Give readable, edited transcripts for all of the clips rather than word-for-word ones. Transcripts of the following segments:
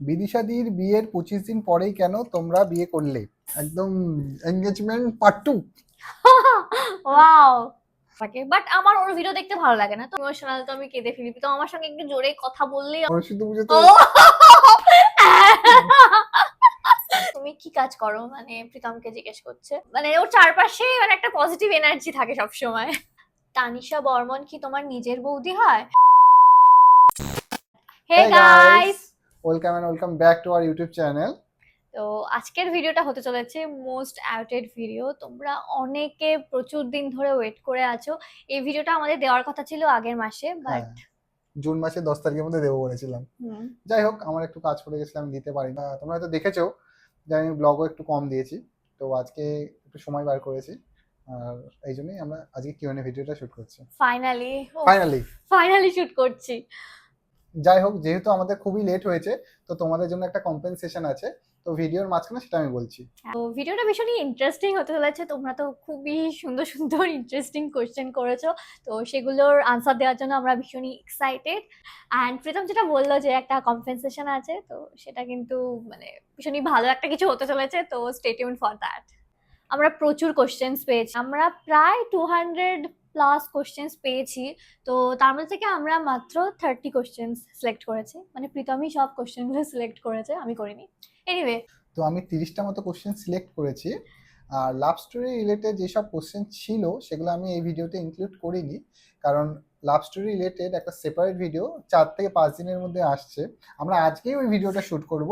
বিদিশাদির বিয়ের 25 দিন পরেই কেন তোমরা বিয়ে করলে? একদম এনগেজমেন্ট পার্ট 2। ওয়াও তাকে বাট আমার ওর ভিডিও দেখতে ভালো লাগে না, তো ইমোশনাল, তো আমি কেঁদে ফেলি। তো আমার সঙ্গে একটু জোরে কথা বললেই সরস্বতী পুজো ও তো তুমি কি কাজ করো, মানে প্রীতমকে জিজ্ঞেস করছে। মানে ওর চারপাশে মানে একটা পজিটিভ এনার্জি থাকে সব সময়। তানিশা বর্মন কি তোমার নিজের বৌদি হয়? হে Hey guys, guys, welcome and welcome back to our YouTube channel. তো আজকের ভিডিওটা হতে চলেছে মোস্ট অ্যাওয়েটেড ভিডিও। তোমরা অনেকে প্রচুর দিন ধরে ওয়েট করে আছো। এই ভিডিওটা আমাদের দেওয়ার কথা ছিল আগের মাসে, হ্যাঁ, বাট জুন মাসের 10 তারিখের মধ্যে দেবো বলেছিলাম। যাই হোক, আমার একটু কাজ পড়ে গেছিলাম, দিতে পারি না। তোমরা হয়তো দেখেছো যে আমি ব্লগও একটু কম দিয়েছি, তো আজকে একটু সময় বার করেছি, আর এই জন্যই আমরা আজকে কিউএনএ ভিডিওটা শুট করছি। ফাইনালি ফাইনালি ফাইনালি শুট করছি। যাই হোক, যেহেতু আমাদের খুবই লেট হয়েছে, তো তোমাদের জন্য একটা কম্পেনসেশন আছে, তো ভিডিওর মাঝখানে সেটা আমি বলছি। তো ভিডিওটা ভীষণই ইন্টারেস্টিং হতে চলেছে। তোমরা তো খুবই সুন্দর সুন্দর ইন্টারেস্টিং কোশ্চেন করেছো, তো সেগুলোর আনসার দেওয়ার জন্য আমরা ভীষণই এক্সাইটেড। অ্যান্ড প্রীতম যেটা বললো যে একটা কম্পেনসেশন আছে, তো সেটা কিন্তু মানে ভীষণই ভালো একটা কিছু হতে চলেছে, তো স্টে টিউন ফর দ্যাট। আমরা প্রচুর কোশ্চেন্স পেয়েছি, আমরা প্রায় 200+ কোশ্চেন্স পেয়েছি। তো তার মধ্যে থেকে আমরা মাত্র 30 কোশ্চেন্স সিলেক্ট করেছি, মানে প্রীতমই সব কোশ্চেনগুলো সিলেক্ট করেছে, আমি করিনি। এনিওয়ে, তো আমি 30টা মতো কোশ্চেন সিলেক্ট করেছি, আর লাভ স্টোরি রিলেটেড যেসব কোশ্চেন ছিল সেগুলো আমি এই ভিডিওতে ইনক্লুড করিনি, কারণ লাভ স্টোরি রিলেটেড একটা সেপারেট ভিডিও 4 থেকে 5 দিনের মধ্যে আসছে। আমরা আজকেই ওই ভিডিওটা শ্যুট করব,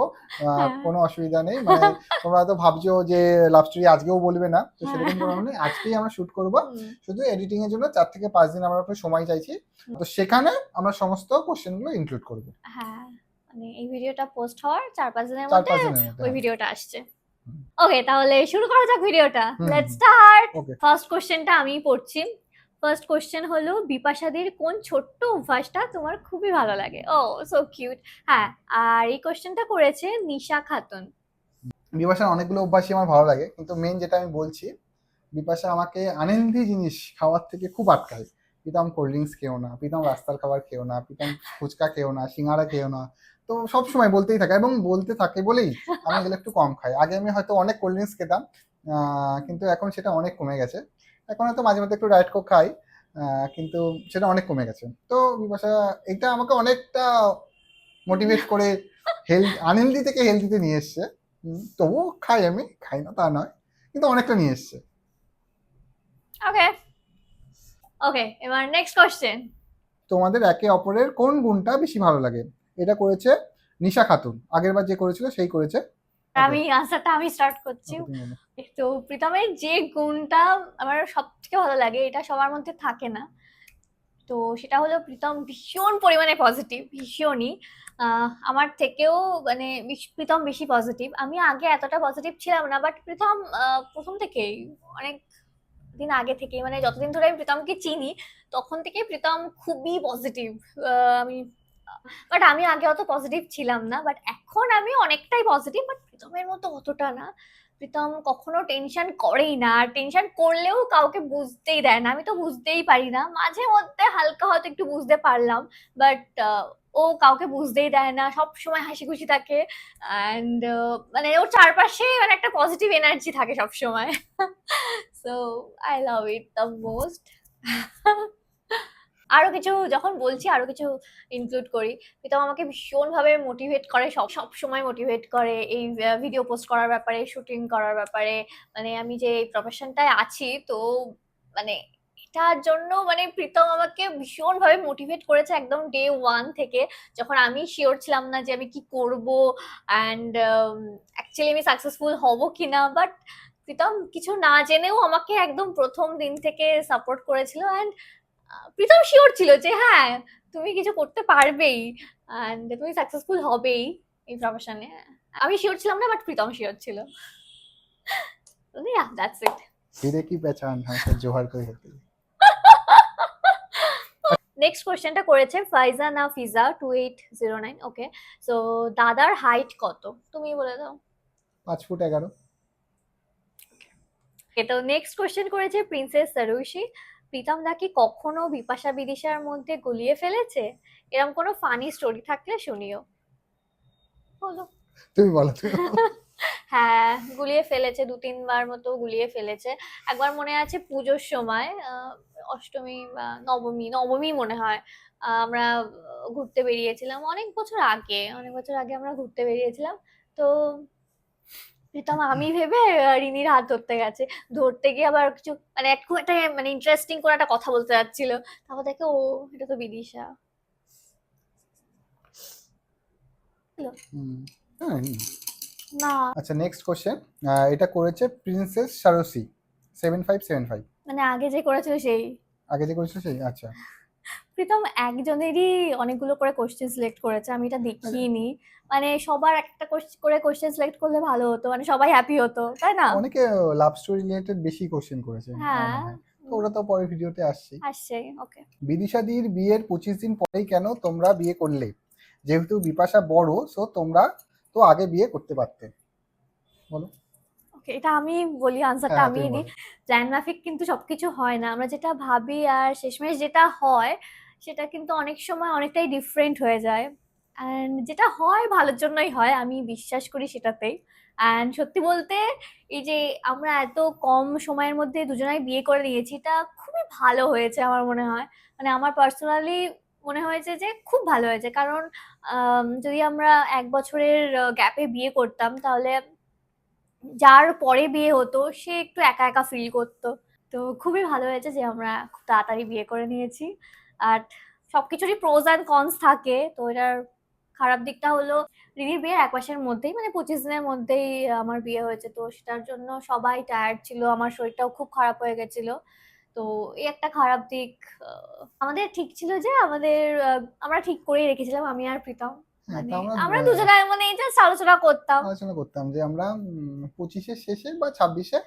কোনো অসুবিধা নেই। মানে তোমরা হয়তো ভাবছো যে লাভ স্টোরি আজকেও বলবে না, তো সেরকম কোনো নেই, আজকেই আমরা শ্যুট করব। শুধু এডিটিং এর জন্য 4 থেকে 5 দিন আমরা একটু সময় চাইছি, তো সেখানে আমরা সমস্ত কোশ্চেনগুলো ইনক্লুড করব। হ্যাঁ, মানে এই ভিডিওটা পোস্ট হওয়ার 4-5 দিনের 4-5 মধ্যে দিনের মধ্যে, ওই হ্যাঁ। ভিডিওটা আসছে। ওকে, তাহলে শুরু করা যাক ভিডিওটা। হুম, লেটস স্টার্ট। ওকে। ফার্স্ট কোশ্চেনটা আমি পড়ছি। ফার্স্ট কোশ্চেন হলো, বিপাশাদির কোন ছোট্ট অভ্যাসটা তোমার খুবই ভালো লাগে? ও সো কিউট। হ্যাঁ, আর এই কোশ্চেনটা করেছে নিশা খাতুন। বিপাশার অনেকগুলো অভ্যাসই আমার ভালো লাগে, কিন্তু মেন যেটা আমি বলছি, বিপাশা আমাকে আনহেলদি জিনিস খাওয়ার থেকে খুব আটকায়। প্রীতম কোল্ড ড্রিঙ্কস খেও না, প্রীতম রাস্তার খাবার খেও না, প্রীতম ফুচকা খেও না, সিঙ্গারা খেও না। তো সব সময় বলতেই থাকে, এবং বলতে থাকে বলেই আমি এগুলো একটু কম খাই। আগে আমি হয়তো অনেক কোল্ড ড্রিঙ্কস খেতাম, কিন্তু এখন সেটা অনেক কমে গেছে। এখন হয়তো মাঝে মধ্যে একটু ডায়েট কোক খাই, কিন্তু সেটা অনেক কমে গেছে। তো বিপাশা এটা আমাকে অনেকটা মোটিভেট করে আনহেলদি থেকে হেলদিতে নিয়ে এসছে। তবুও খাই, আমি খাই না তা নয়, কিন্তু অনেকটা নিয়ে এসছে। ওকে ওকে, এবার নেক্সট কোশ্চেন। তোমাদের একে অপরের কোন গুণটা বেশি ভালো লাগে? এটা করেছে নিশা খাতুন, আগের বার যে করেছিল সেই করেছে। আমি আনসারটা আমি স্টার্ট করছি। তো প্রীতমের যে গুণটা আমার সব থেকে ভালো লাগে, এটা সবার মধ্যে থাকে না, তো সেটা হলো প্রীতম ভীষণ পরিমাণে পজিটিভ, ভীষণই। আমার থেকেও মানে প্রীতম বেশি পজিটিভ। আমি আগে এতটা পজিটিভ ছিলাম না, বাট প্রীতম প্রথম থেকেই, অনেক দিন আগে থেকে, মানে যতদিন ধরে আমি প্রীতমকে চিনি তখন থেকে প্রীতম খুবই পজিটিভ। আমি বাট আমি আগে অত পজিটিভ ছিলাম না, বাট এখন আমি অনেকটাই পজিটিভ, বাট প্রীতমের মতো অতটা না। প্রীতম কখনো টেনশন করেই না, আর টেনশন করলেও কাউকে বুঝতেই দেয় না। আমি তো বুঝতেই পারি না, মাঝে মধ্যে হালকা হয়তো একটু বুঝতে পারলাম, বাট ও কাউকে বুঝতেই দেয় না, সব সময় হাসি খুশি থাকে। অ্যান্ড মানে ওর চারপাশে মানে একটা পজিটিভ এনার্জি থাকে সব সময়। So I love it the most. আরো কিছু যখন বলছি, আরো কিছু ইনক্লুড করি। প্রীতম আমাকে ভীষণ ভাবে মোটিভেট করে, সব সব সময় মোটিভেট করে এই ভিডিও পোস্ট করার ব্যাপারে, শুটিং করার ব্যাপারে। মানে আমি যে প্রফেশনটায় আছি, তো মানে এটার জন্য মানে প্রীতম আমাকে ভীষণ ভাবে মোটিভেট করেছে একদম ডে ওয়ান থেকে, যখন আমি শিওর ছিলাম না যে আমি কি করব, অ্যান্ড অ্যাকচুয়ালি আমি সাকসেসফুল হব কিনা। বাট প্রীতম কিছু না জেনেও আমাকে একদম প্রথম দিন থেকে সাপোর্ট করেছিল। অ্যান্ড প্রীতম শিওর ছিল যে হ্যাঁ, তুমি কিছু করতে পারবেই, এন্ড তুমি সাকসেসফুল হবেই এই প্রফেশনে। আমি শিওর ছিলাম না, বাট প্রীতম শিওর ছিল। ইয়া, দ্যাটস ইট। ফিরে কি পেছান হামেশা জোহার করে হেঁটে। নেক্সট কোশ্চেনটা করেছে ফাইজা না ফিজা 2809। ওকে, সো দাদার হাইট কত? তুমি বলে দাও। 5 ফুট 11। তো নেক্সট কোশ্চেন করেছে প্রিন্সেস সারুশি। প্রীতম দা কি কখনো বিপাশা বিদিশার মধ্যে গুলিয়ে ফেলেছে? এরকম কোনো ফানি স্টোরি থাকলে শুনিও। ও বলো। তুমি বলো, তুমি বলো। হ্যাঁ, গুলিয়ে ফেলেছে, 2-3 বার মতো গুলিয়ে ফেলেছে। একবার মনে আছে পুজোর সময়, অষ্টমী বা নবমী, নবমী মনে হয়, আমরা ঘুরতে বেরিয়েছিলাম অনেক বছর আগে আমরা ঘুরতে বেরিয়েছিলাম। তো প্রীতম আমি ভেবে রিনির হাত ধরতে গেছে, ধরতে গিয়ে আবার কিছু মানে খুব একটা মানে ইন্টারেস্টিং করে একটা কথা বলতে যাচ্ছিল, তারপর দেখে ও এটা তো বিদিশা। হুম, হ্যাঁ, না আচ্ছা নেক্সট কোশ্চেন। এটা করেছে প্রিন্সেস সারসি 7575। মানে আগে যে করেছিল সেই। আগে যে করেছিল সেই, আচ্ছা। প্রীতম একজনেরই অনেকগুলো করে কোশ্চেন সিলেক্ট করেছে, আমি এটা দেখিনি। মানে সবার একটা করে কোশ্চেন সিলেক্ট করলে ভালো হতো, মানে সবাই হ্যাপি হতো, তাই না? অনেকে লাভ স্টোরি রিলেটেড বেশি কোশ্চেন করেছে আমার হ্যাঁ, মনে হয়। তো ওরা তো পরের ভিডিওতে আসছে। আসছে। ওকে। বিদিশাদির বিয়ের 25 দিন পরেই কেন তোমরা বিয়ে করলে? যেহেতু বিপাশা বড়, সো তোমরা তো আগে বিয়ে করতে পারতে। বলো। ওকে, এটা আমি বলি, আনসারটা হ্যাঁ, আমি তুমি দিই। বলো। প্ল্যান মাফিক কিন্তু সবকিছু হয় না, আমরা যেটা ভাবি আর শেষমেশ যেটা হয় সেটা কিন্তু অনেক সময় অনেকটাই ডিফারেন্ট হয়ে যায়। অ্যান্ড যেটা হয় ভালোর জন্যই হয়, আমি বিশ্বাস করি সেটাতেই। অ্যান্ড সত্যি বলতে এই যে আমরা এত কম সময়ের মধ্যে দুজনাই বিয়ে করে নিয়েছি, এটা খুবই ভালো হয়েছে আমার মনে হয়। মানে আমার পার্সোনালি মনে হয়েছে যে খুব ভালো হয়েছে, কারণ যদি আমরা 1 বছরের গ্যাপে বিয়ে করতাম তাহলে যার পরে বিয়ে হতো সে একটু একা একা ফিল করতো। তো খুবই ভালো হয়েছে যে আমরা খুব তাড়াতাড়ি বিয়ে করে নিয়েছি। আর সবকিছুরই প্রোজ অ্যান্ড কনস থাকে, তো এটার খারাপ দিকটা হলো রিনির বিয়ের 1 মাসের মধ্যেই, মানে 25 দিনের মধ্যেই আমার বিয়ে হয়েছে, তো সেটার জন্য সবাই টায়ার্ড ছিল, আমার শরীরটাও খুব খারাপ হয়ে গেছিল। তো এই একটা খারাপ দিক। আমাদের ঠিক ছিল যে আমরা ঠিক করেই রেখেছিলাম আমি আর প্রীতম, হ্যাঁ, মানে তা আমরা আমরা দুজনে মানে জাস্ট আলোচনা করতাম আলোচনা করতাম যে আমরা 25-এর শেষে বা 26-এ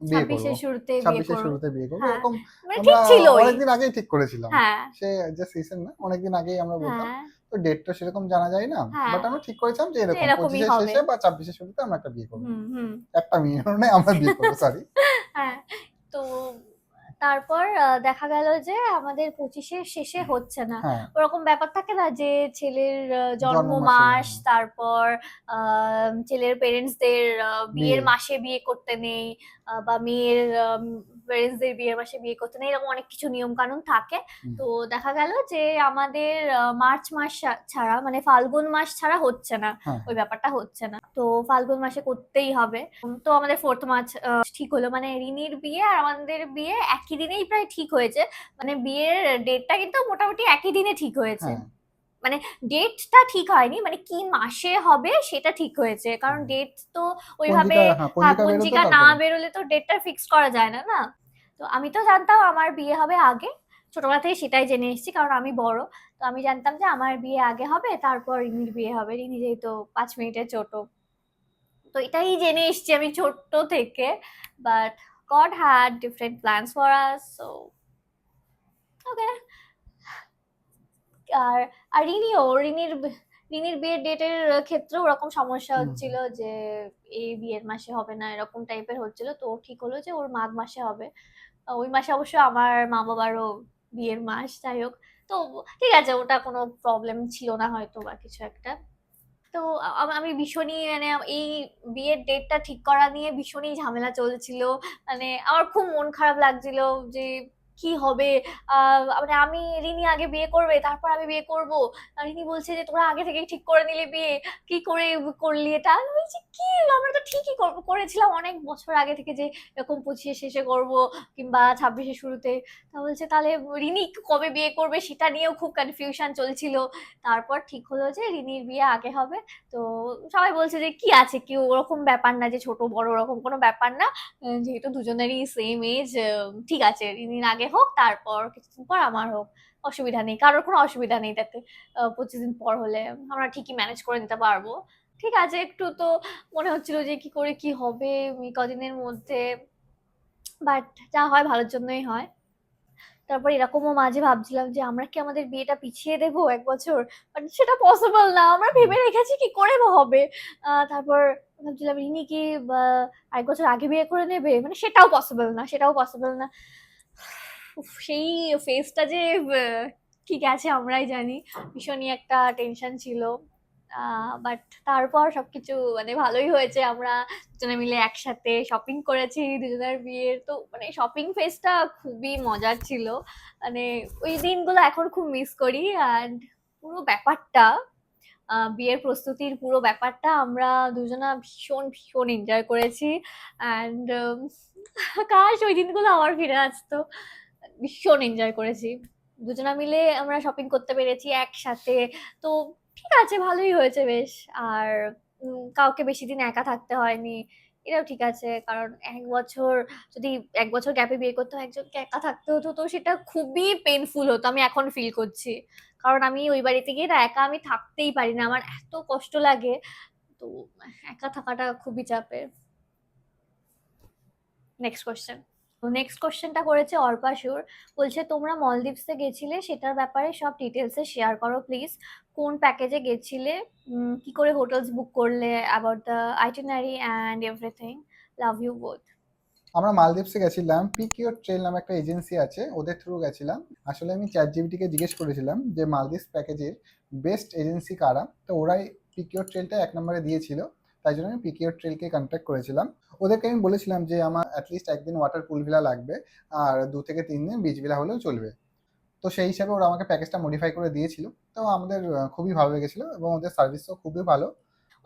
বিয়ে করবো। 26-এর শুরুতে বিয়ে 26-এর করবো। শুরুতে বিয়ে করবো, হ্যাঁ, এরকম মানে আমরা ঠিক ছিলই। অনেকদিন আগেই ঠিক করেছিলাম। হ্যাঁ, সে জাস্ট রিসেন্ট না, অনেকদিন আগেই আমরা বলতাম। হ্যাঁ, তো ডেট তো সেরকম জানা যায় না, হ্যাঁ, বাট আমরা ঠিক করেছিলাম যে যে এরকম এরকমই 25-এর হবে। শেষে বা 26-এর শুরুতে আমরা একটা বিয়ে করবো। হুম, হুম। একটা মেয়ে নয়, আমরা বিয়ে করবো, সরি। হ্যাঁ, তো তারপর দেখা গেল যে আমাদের 25-এর শেষে হচ্ছে না। হ্যাঁ, ওরকম ব্যাপার থাকে না যে ছেলের জন্ম জন্ম মাসে, মাস, হ্যাঁ, তারপর ছেলের পেরেন্টসদের বিয়ে। বিয়ের মাসে বিয়ে করতে নেই, বা মেয়ের পেরেন্টসদের বিয়ের মাসে বিয়ে করতে নেই, এরকম অনেক কিছু নিয়ম কানুন থাকে। হুম, তো দেখা গেল যে আমাদের মার্চ মাস ছাড়া, মানে ফাল্গুন মাস ছাড়া হচ্ছে না, হ্যাঁ, ওই ব্যাপারটা হচ্ছে না। তো ফাল্গুন মাসে করতেই হবে। তো আমাদের 4th মার্চ ঠিক হলো, মানে রিনির বিয়ে আর আমাদের বিয়ে একই দিনেই প্রায় ঠিক হয়েছে। মানে বিয়ের ডেটটা কিন্তু মোটামুটি একই দিনে ঠিক হয়েছে। হ্যাঁ, মানে ডেটটা ঠিক হয়নি, মানে কি মাসে হবে সেটা ঠিক হয়েছে, কারণ হ্যাঁ। ডেট তো ওইভাবে, পঞ্জিকা, হ্যাঁ, হ্যাঁ পঞ্জিকা বেরোতো পঞ্জিকা না তারপরে। বেরোলে তো ডেটটা ফিক্স করা যায় না, না? তো আমি তো জানতাম আমার বিয়ে হবে আগে, ছোটবেলা থেকে সেটাই জেনে এসেছি, কারণ আমি বড়। তো আমি জানতাম যে আমার বিয়ে আগে হবে, তারপর রিনির বিয়ে হবে, রিনি যেহেতু 5 মিনিটের ছোট। তো এটাই জেনে এসেছি আমি ছোট্ট থেকে। But God had different plans for us, so okay. আর আর রিনির বিয়ের ডেটের ক্ষেত্রেও ওরকম সমস্যা হুম, হচ্ছিল যে এই বিয়ের মাসে হবে না, এরকম টাইপের হচ্ছিল। তো ঠিক হলো যে ওর মাঘ মাসে হবে। ওই মাসে অবশ্য আমার মা বাবারও বিয়ের মাস, যাই হোক। তো ঠিক আছে, ওটা কোনো প্রবলেম ছিল না হয়তো বা কিছু একটা। তো আমি ভীষণই মানে এই বিয়ের ডেটটা ঠিক করা নিয়ে ভীষণই ঝামেলা চলছিল। মানে আমার খুব মন খারাপ লাগছিল যে কি হবে। মানে রিনি আগে বিয়ে করবে, তারপর আমি বিয়ে করব। আর রিনি বলছে যে তোরা আগে থেকেই ঠিক করে নিলি বিয়ে, কি করে করলি এটা? আমি বলছি কি, আমরা তো ঠিকই করেছিলাম অনেক বছর আগে থেকে যে এরকম 25-এর শেষে করব কিংবা 26-এর শুরুতে। তা বলছে তাহলে রিনি কবে বিয়ে করবে সেটা নিয়েও খুব কনফিউশন চলছিল। তারপর ঠিক হলো যে রিনির বিয়ে আগে হবে। তো সবাই বলছে যে কি আছে, কি ওরকম ব্যাপার না যে ছোট বড়, ওরকম কোনো ব্যাপার না। যেহেতু দুজনেরই সেম এজ, ঠিক আছে রিনির আগে হোক, তারপর কিছুদিন পর আমার হোক, অসুবিধা নেই, কারোর কোনো অসুবিধা নেই তাতে। 25 দিন পর হলে আমরা ঠিকই ম্যানেজ করে নিতে পারবো। ঠিক আছে, একটু তো মনে হচ্ছিল যে কি করে কি হবে এই কদিনের মধ্যে, বাট যা হয় ভালোর জন্যই হয়। তারপর এরকমও মাঝে ভাবছিলাম যে আমরা কি আমাদের বিয়েটা পিছিয়ে দেবো 1 বছর, বাট সেটা পসিবল না, আমরা হুম। ভেবে রেখেছি কি করে হবে। তারপর ভাবছিলাম রিনি কি 1 বছর আগে বিয়ে করে নেবে, মানে সেটাও পসিবল না, সেটাও পসিবল না। উফ, সেই ফেজটা যে কি গেছে আমরাই জানি। ভীষণই একটা টেনশন ছিল। বাট তারপর সবকিছু মানে ভালোই হয়েছে। আমরা দুজনে মিলে একসাথে শপিং করেছি দুজনের বিয়ের, তো মানে শপিং ফেসটা খুবই মজার ছিল। মানে ওই দিনগুলো এখন খুব মিস করি। অ্যান্ড পুরো ব্যাপারটা বিয়ের প্রস্তুতির পুরো ব্যাপারটা আমরা দুজনা ভীষণ ভীষণ এনজয় করেছি। অ্যান্ড কাশ ওই দিনগুলো আবার ফিরে আসতো। ভীষণ এনজয় করেছি, দুজনা মিলে আমরা শপিং করতে পেরেছি একসাথে। তো ঠিক আছে, ভালোই হয়েছে বেশ। আর কাউকে বেশি দিন একা থাকতে হয়নি, এটাও ঠিক আছে। কারণ 1 বছর যদি 1 বছর গ্যাপে বিয়ে করতে হয়, একজনকে একা থাকতে হতো, তো সেটা খুবই পেনফুল হতো। আমি এখন ফিল করছি, কারণ আমি ওই বাড়িতে গিয়ে না একা আমি থাকতেই পারি না, আমার এত কষ্ট লাগে। তো একা থাকাটা খুবই চাপের। Next question. নেক্সট কোশ্চেনটা করেছে অর্পাশুর, বলছে তোমরা মলদ্বীপসে গেছিলে, সেটার ব্যাপারে সব ডিটেলসে শেয়ার করো প্লিজ। কোন প্যাকেজে গেছিলে, কি করে হোটেলস বুক করলে, about the itinerary and everything. Love you both. আমরা মালদ্বীপসে গেছিলাম, পিকিও ট্রেল নামে একটা এজেন্সি আছে, ওদের থ্রু গেছিলাম। আসলে আমি চ্যাট জিপিটিকে জিজ্ঞেস করেছিলাম যে মালদ্বীপস প্যাকেজের বেস্ট এজেন্সি কারা, তো ওরাই পিকিও ট্রেলটা 1 নম্বরে দিয়েছিল। তাই জন্য আমি পিকিও ট্রেলকে কন্ট্যাক্ট করেছিলাম। ওদেরকে আমি বলেছিলাম যে আমার অ্যাটলিস্ট একদিন ওয়াটার পুল ভিলা লাগবে, আর 2 থেকে 3 দিন বিচ ভিলা হলেও চলবে। তো সেই হিসাবে ওরা আমাকে প্যাকেজটা মডিফাই করে দিয়েছিল। তো আমাদের খুবই ভালো লেগেছিল এবং ওদের সার্ভিসও খুবই ভালো।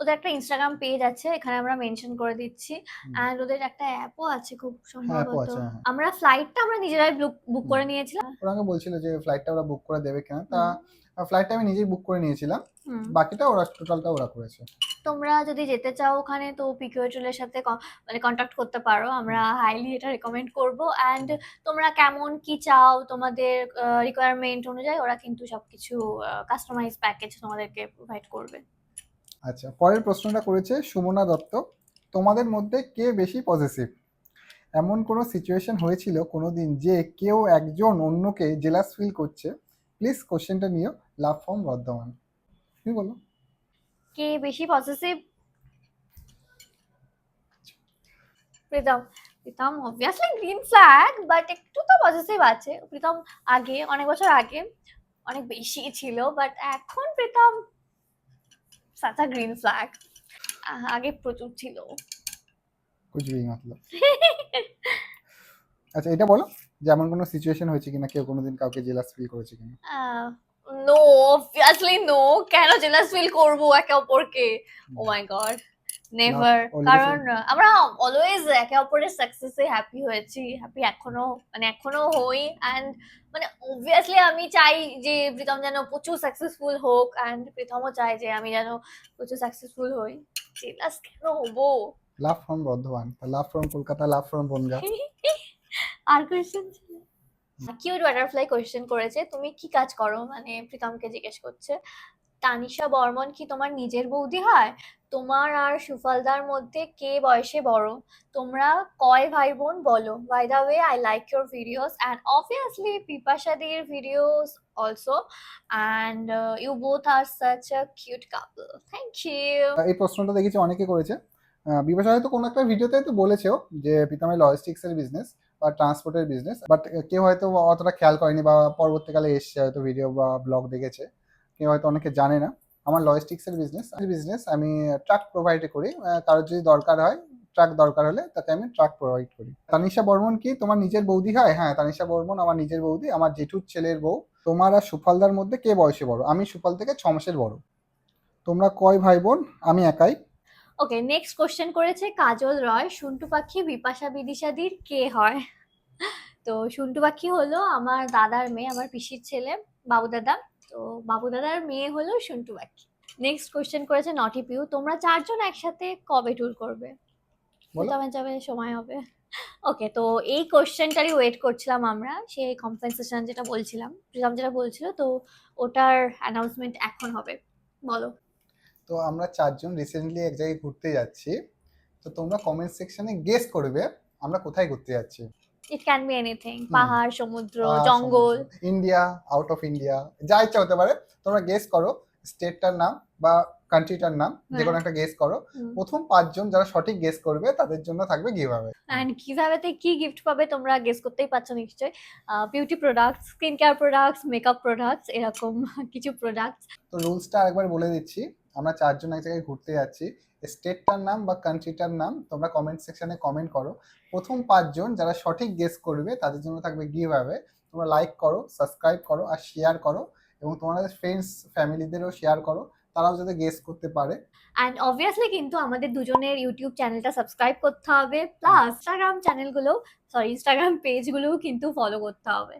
ওদের একটা ইনস্টাগ্রাম পেজ আছে, এখানে আমরা মেনশন করে দিচ্ছি। অ্যান্ড ওদের একটা অ্যাপও আছে খুব হ্যাঁ, অ্যাপও সম্ভবত। আছে, হ্যাঁ। আমরা ফ্লাইটটা আমরা নিজেরাই বুক করে নিয়েছিলাম। ওরা আমাকে বলছিল যে ফ্লাইটটা ওরা বুক করে দেবে কিনা, তা হুম। ফ্লাইটটা আমি নিজেই বুক করে নিয়েছিলাম। হুম। বাকিটা ওরা টোটালটা ওরা করেছে। তোমরা যদি যেতে চাও ওখানে, তো পিকিউএট্রেলের সাথে মানে কন্ট্যাক্ট করতে পারো, আমরা হাইলি এটা রেকমেন্ড করব। অ্যান্ড তোমরা কেমন কি চাও, তোমাদের রিকোয়ারমেন্ট অনুযায়ী ওরা কিন্তু সবকিছু কাস্টমাইজ প্যাকেজ তোমাদেরকে প্রোভাইড করবে। আচ্ছা, পরের প্রশ্নটা করেছে সুমনা দত্ত, তোমাদের মধ্যে কে বেশি পজিটিভ? এমন কোনো সিচুয়েশন হয়েছিল কোনোদিন যে কেউ একজন অন্যকে জেলাস ফিল করছে? প্লিজ কোশ্চেনটা নিও, লাভ ফ্রম বর্ধমান। তুমি বলো। কে বেশি positive? Pritam. Pritam obviously green flag, but একটু তো পজিটিভ আছে। প্রীতম আগে, অনেক বছর আগে অনেক বেশি ছিল, বাট এখন প্রীতম সাচা গ্রিন ফ্ল্যাগ। আগে প্রচুর ছিল। কুছ ভি মতলব। আচ্ছা, এটা বলো যে এমন কোনো সিচুয়েশন হয়েছে কিনা কেউ কোনোদিন কাউকে জেলাস ফিল করেছে কিনা? No, obviously no. কেন জেলাস ফিল করবো একে অপরকে? Oh my God, never. কারণ আমরা অলওয়েজ একে অপরের সাকসেসে হ্যাপি হয়েছি, হ্যাপি এখনো, মানে এখনো হই। অ্যান্ড মানে অবভিয়াসলি আমি চাই যে প্রীতম যেন প্রচুর সাকসেসফুল হোক, অ্যান্ড প্রীতমও চাই যে আমি যেন প্রচুর সাকসেসফুল হই। জেলাস কেন হবো? Love from Bardhaman, love from Kolkata, love from Bongaon. আর কোয়েশ্চেন ছিল, কিউট বাটারফ্লাই কোয়েশ্চেন করেছে, তুমি কি কাজ করো, মানে প্রীতমকে জিজ্ঞেস করছে। তানিশা বর্মন কি তোমার নিজের বৌদি হয়? তোমার আর সুফলদার মধ্যে কে বয়সে বড়? তোমরা কয় ভাই বোন বলো? By the way, I like your videos and obviously পিপাসাদির videos also, and you both are such a cute couple. Thank you. এই প্রশ্নটা দেখেছি অনেকে করেছে। বিপাশা হয়তো কোনো একটা ভিডিওতে তো বলেছেও যে প্রীতমের লজিস্টিক্সের বিজনেস বা ট্রান্সপোর্টের বিজনেস, বাট কেউ হয়তো অতটা খেয়াল করেনি বা পরবর্তীকালে এসছে হয়তো ভিডিও বা ব্লগ দেখেছে, কেউ হয়তো অনেকে জানে না। আমার লজিস্টিক্সের বিজনেস আমি ট্রাক প্রোভাইড করি। কারোর যদি দরকার হয়, ট্রাক দরকার হলে তাকে আমি ট্রাক প্রোভাইড করি। তানিশা বর্মন কি তোমার নিজের বৌদি হয়? হ্যাঁ, তানিশা বর্মন আমার নিজের বৌদি, আমার জেঠুর ছেলের বউ। তোমার আর সুফলদার মধ্যে কে বয়সে বড়? আমি সুফল থেকে 6 মাসের বড়। তোমরা কয় ভাই বোন? আমি একাই। ওকে, নেক্সট কোশ্চেন করেছে কাজল রয়, সন্টু পাখি বিপাশা বিদিশাদির কে হয়? তো সন্টু পাখি হলো আমার দাদার মেয়ে, আমার পিসির ছেলে, বাবু দাদা। তো বাবু দাদার মেয়ে হলো সন্টু পাখি। নেক্সট কোশ্চেন করেছে নটি পিউ, তোমরা চারজন একসাথে কবে ট্যুর করবে? প্রথমে যাবে সময় হবে। ওকে, তো এই কোশ্চেনটারই ওয়েট করছিলাম আমরা, সেই কম্পেনসেশন যেটা বলছিলাম, প্রীতম যেটা বলছিল, তো ওটার অ্যানাউন্সমেন্ট এখন হবে। বলো। তো আমরা 4জন রিসেন্টলি এক জায়গায় ঘুরতে যাচ্ছি। তো তোমরা কমেন্ট সেকশনে গেস করবে আমরা কোথায় ঘুরতে যাচ্ছি। ইট ক্যান বি এনিথিং, পাহাড়, সমুদ্র, জঙ্গল, ইন্ডিয়া, আউট অফ ইন্ডিয়া, যা ইচ্ছা হতে পারে। তোমরা গেস করো স্টেটটার নাম বা কান্ট্রিটার নাম, যে কোনো একটা গেস করো। প্রথম 5জন যারা সঠিক গেস করবে তাদের জন্য থাকবে গিভঅ্যাওয়ে। অ্যান্ড গিভঅ্যাওয়েতে কি গিফট পাবে তোমরা গেস করতেই পারছো নিশ্চয়ই। Beauty products, skin care products, makeup products, এরকম কিছু প্রোডাক্টস। তো রুলসটা আরেকবার বলে দিচ্ছি। আমরা 4 জন এক জায়গায় ঘুরতে যাচ্ছি। স্টেটটার নাম বা কান্ট্রিটার নাম তোমরা কমেন্ট সেকশনে কমেন্ট করো। প্রথম 5 জন যারা সঠিক গেস করবে তাদের জন্য থাকবে গিভ অ্যাওয়ে। তোমরা লাইক করো, সাবস্ক্রাইব করো আর শেয়ার করো, এবং তোমাদের ফ্রেন্ডস ফ্যামিলিদেরও শেয়ার করো, তারাও যাতে গেস করতে পারে। অ্যান্ড অবভিয়াসলি কিন্তু আমাদের দুজনের ইউটিউব চ্যানেলটা সাবস্ক্রাইব করতে হবে, প্লাস ইনস্টাগ্রাম পেজগুলোও কিন্তু ফলো করতে হবে।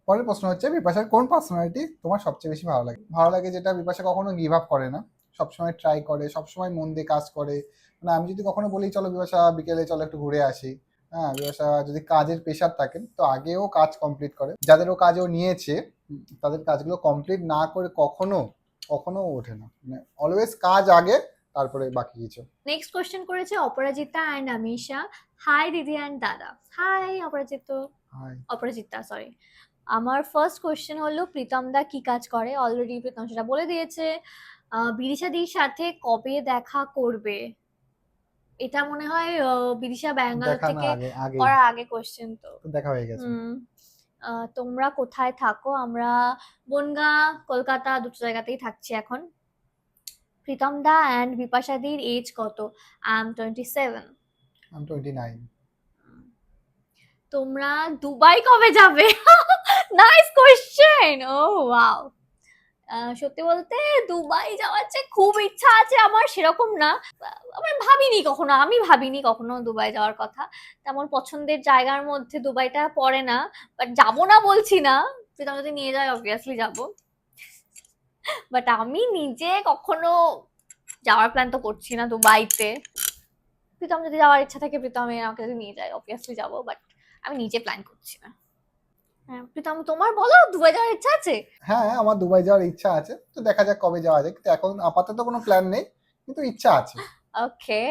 পরের প্রশ্ন হচ্ছে, বিপাশার কোন পার্সোনালিটি তোমার সবচেয়ে বেশি ভালো লাগে? ভালো লাগে যেটা বিপাশা কখনো গিভ আপ করে না, সবসময় ট্রাই করে, সবসময় মন দিয়ে কাজ করে। মানে আমি যদি কখনো বলি চলো বিপাশা বিকেলে চলো একটু ঘুরে আসি, হ্যাঁ, বিপাশা যদি কাজের প্রেশার থাকে তো আগেও কাজ কমপ্লিট করে, যাদেরও কাজও নিয়েছে তাদের কাজগুলো কমপ্লিট না করে কখনো কখনো ওঠে না, মানে অলওয়েজ কাজ আগে, তারপরে বাকি কিছু। নেক্সট কোয়েশ্চেন করেছে অপরাজিতা অ্যান্ড আমিষা। হাই দিদি অ্যান্ড দাদা। হাই অপরাজিতা, সরি। আমার ফার্স্ট কোয়েশ্চেন হলো প্রীতম দা কি কাজ করে? অলরেডি প্রীতম সেটা বলে দিয়েছে। বিদিশাদির সাথে কবে দেখা করবে? এটা মনে হয় বিদিশা ব্যাঙ্গালোর দেখা না থেকে আগে আগে করার আগে কোয়েশ্চেন তো। দেখা হয়ে গেছে। তোমরা কোথায় থাকো? আমরা বনগাঁ, কলকাতা দুটো জায়গাতেই থাকছি এখন। প্রীতম দা অ্যান্ড বিপাশাদির এজ কত? I am 27. আমি 29। তোমরা দুবাই কবে যাবে? Nice question. Oh wow. সত্যি বলতে দুবাই যাওয়ার যে খুব ইচ্ছা আছে আমার, সেরকম না। আমি ভাবিনি কখনো দুবাই যাওয়ার কথা। তেমন পছন্দের জায়গার মধ্যে দুবাইটা পড়ে না। বাট যাবো না বলছি না, প্রীতম যদি নিয়ে যায় অবভিয়াসলি যাবো। বাট আমি নিজে কখনো যাওয়ার প্ল্যান তো করছি না দুবাইতে। প্রীতম যদি যাওয়ার ইচ্ছা থাকে, প্রীতম আমাকে যদি নিয়ে যায় অবভিয়াসলি যাবো, বাট আমি নিজে প্ল্যান করছি না। হ্যাঁ প্রীতম, তোমার বলো, দুবাই যাওয়ার ইচ্ছা আছে? হ্যাঁ, আমার দুবাই যাওয়ার ইচ্ছা আছে, তো দেখা যাক কবে যাওয়া যায়, কিন্তু এখন আপাতত কোনো প্ল্যান নেই, কিন্তু ইচ্ছা আছে। ওকে।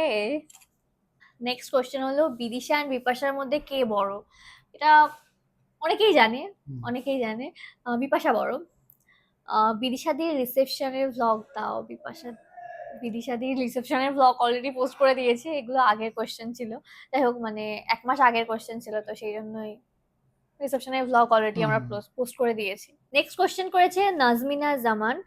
নেক্সট কোশ্চেন হলো বিদিশা এন্ড বিপাশার মধ্যে কে বড়? এটা অনেকেই জানে, বিপাশা বড়। বিদিশাদির রিসেপশনের ভ্লগ দাও। বিদিশাদির রিসেপশনের ভ্লগ অলরেডি পোস্ট করে দিয়েছে, এগুলো আগের কোশ্চেন ছিল। যাই হোক, মানে 1 মাস আগের কোশ্চেন ছিল, তো সেই জন্যই রিসেপশনের ভ্লগ অলরেডি আমরা পোস্ট করে দিয়েছি। নেক্সট কোশ্চেন করেছে নাজমিনা জামান।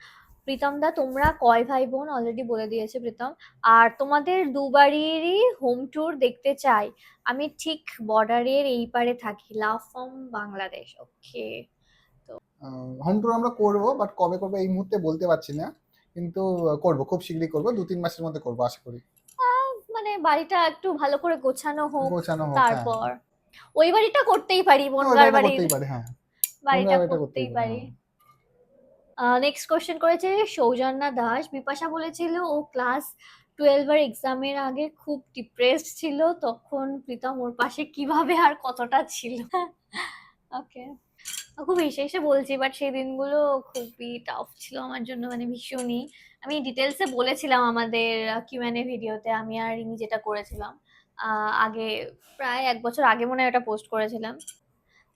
প্রীতম দা তোমরা কয় ভাই বোন? অলরেডি বলে দিয়েছে প্রীতম। আর তোমাদের দুবারেরই হোম ট্যুর দেখতে চাই, আমি ঠিক বর্ডারের এই পারে থাকি, love from Bangladesh. Okay. Home tour আমরা করবো, বাট কবে করবো এই মুহূর্তে বলতে পারছি না, কিন্তু করবো, খুব শীঘ্রই করবো, 2-3 মাসের মধ্যে করবো আশা করি। মানে বাড়িটা একটু ভালো করে গোছানো হোক, গোছানো হোক, হ্যাঁ। তারপর ওই বাড়িটা করতেই পারি, হ্যাঁ, ওই বনগাঁর বাড়িটা বাড়ির করতেই পারি, হ্যাঁ। বাড়িটা বনগাঁর বাড়িটা করতেই পারি, পারি। হ্যাঁ। নেক্সট কোশ্চেন করেছে সৌজন্যা দাস। বিপাশা বলেছিল ও ক্লাস 12 এর এক্সামের আগে খুব ডিপ্রেসড ছিল, তখন প্রীতম ওর পাশে কিভাবে আর কতটা ছিল? ওকে, খুব হেসে হেসে বলছি, বাট সেই দিনগুলো খুবই টাফ ছিল আমার জন্য, মানে ভীষণই। আমি ডিটেলসে বলেছিলাম আমাদের কিউএনএ ভিডিওতে, আমি আর রিমি যেটা করেছিলাম আগে, প্রায় 1 বছর আগে মনে হয় ওটা পোস্ট করেছিলাম।